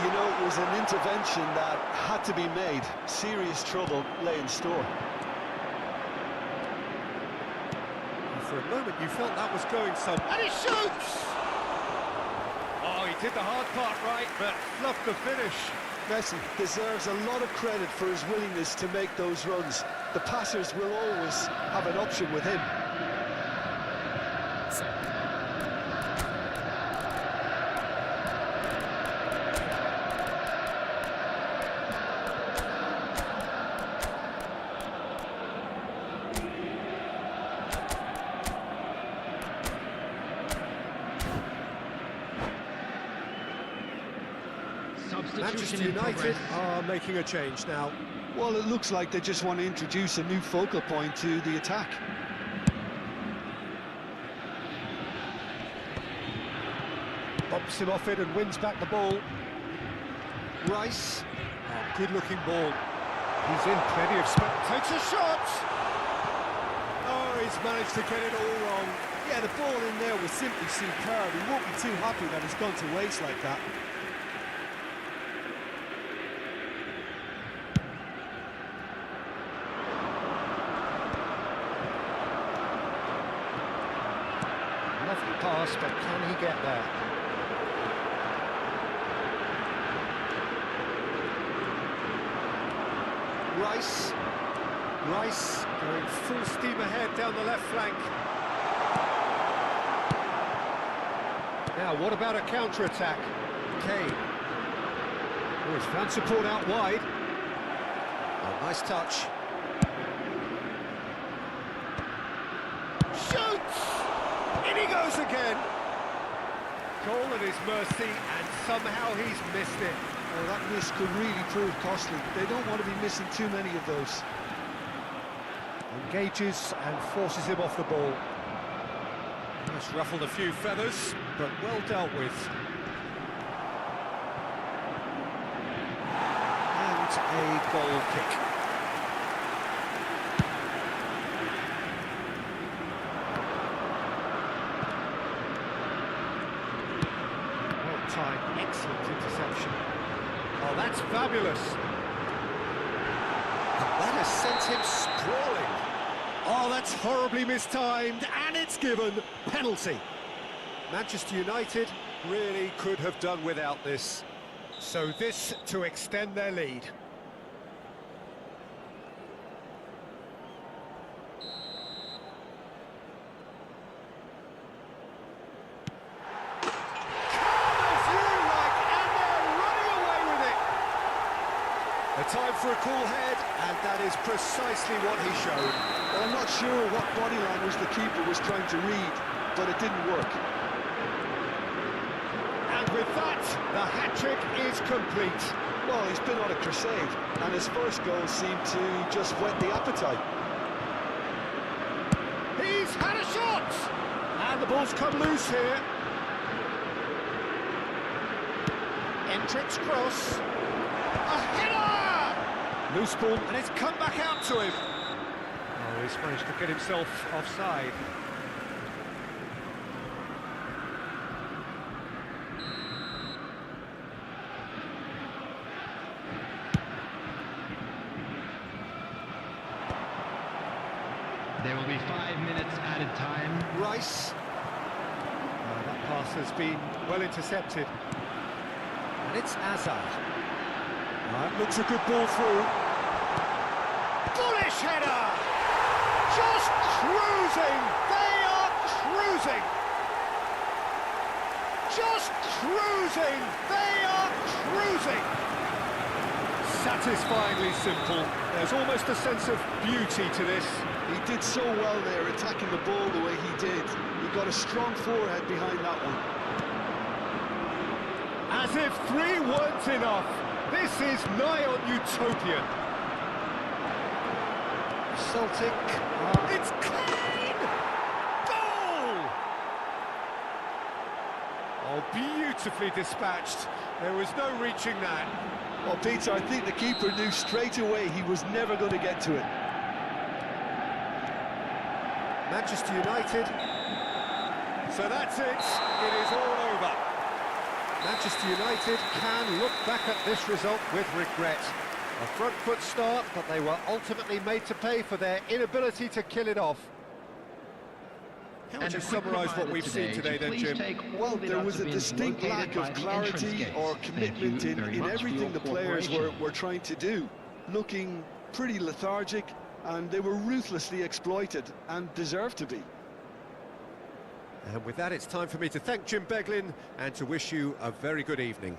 Speaker 3: You know, it was an intervention that had to be made. Serious trouble lay in store.
Speaker 1: And for a moment, you felt that was going some. And he shoots! Oh, he did the hard part right, but fluffed the finish.
Speaker 3: Messi deserves a lot of credit for his willingness to make those runs. The passers will always have an option with him.
Speaker 1: Manchester United are making a change now.
Speaker 3: Well, it looks like they just want to introduce a new focal point to the attack.
Speaker 1: Bumps him off it and wins back the ball. Rice. Oh, good-looking ball. He's in plenty of space. Takes a shot! Oh, he's managed to get it all wrong.
Speaker 3: Yeah, the ball in there was simply superb. He won't be too happy that it's gone to waste like that.
Speaker 1: Lovely pass, but can he get there? Rice going full steam ahead down the left flank. Now, what about a counter-attack? Kane. Oh, he's found support out wide. Oh, nice touch. again. Goal at his mercy, and somehow he's missed it.
Speaker 3: Oh, that miss could really prove costly. They don't want to be missing too many of those.
Speaker 1: Engages and forces him off the ball. It's ruffled a few feathers, but well dealt with. And a goal kick. Well-timed, excellent interception. Oh, that's fabulous. That has sent him sprawling. Oh, that's horribly mistimed, and it's given penalty. Manchester United really could have done without this. So this to extend their lead. A time for a cool head, and that is precisely what he showed.
Speaker 3: Well, I'm not sure what body language the keeper was trying to read, but it didn't work.
Speaker 1: And with that, the hat-trick is complete.
Speaker 3: Well, he's been on a crusade, and his first goal seemed to just whet the appetite.
Speaker 1: He's had a shot! And the ball's come loose here. Entrance cross. A header! Loose ball, and it's come back out to him. Oh, he's managed to get himself offside.
Speaker 2: There will be 5 minutes added time.
Speaker 1: Rice. That pass has been well intercepted. And it's Azar. That looks a good ball through. Bullish header! Just cruising! They are cruising! Just cruising! They are cruising! Satisfyingly simple. There's almost a sense of beauty to this.
Speaker 3: He did so well there, attacking the ball the way he did. He got a strong forehead behind that one.
Speaker 1: As if 3 weren't enough. This is nigh on utopian. Celtic. It's clean! Goal! Oh, beautifully dispatched. There was no reaching that.
Speaker 3: Well, Peter, I think the keeper knew straight away he was never going to get to it.
Speaker 1: Manchester United. So that's it. It is all over. Manchester United can look back at this result with regret. A front foot start, but they were ultimately made to pay for their inability to kill it off. How would you summarise what we've seen today then, Jim?
Speaker 3: Well, there was a distinct lack of clarity or commitment in everything the players were trying to do. Looking pretty lethargic, and they were ruthlessly exploited, and deserved to be.
Speaker 1: And with that, it's time for me to thank Jim Beglin and to wish you a very good evening.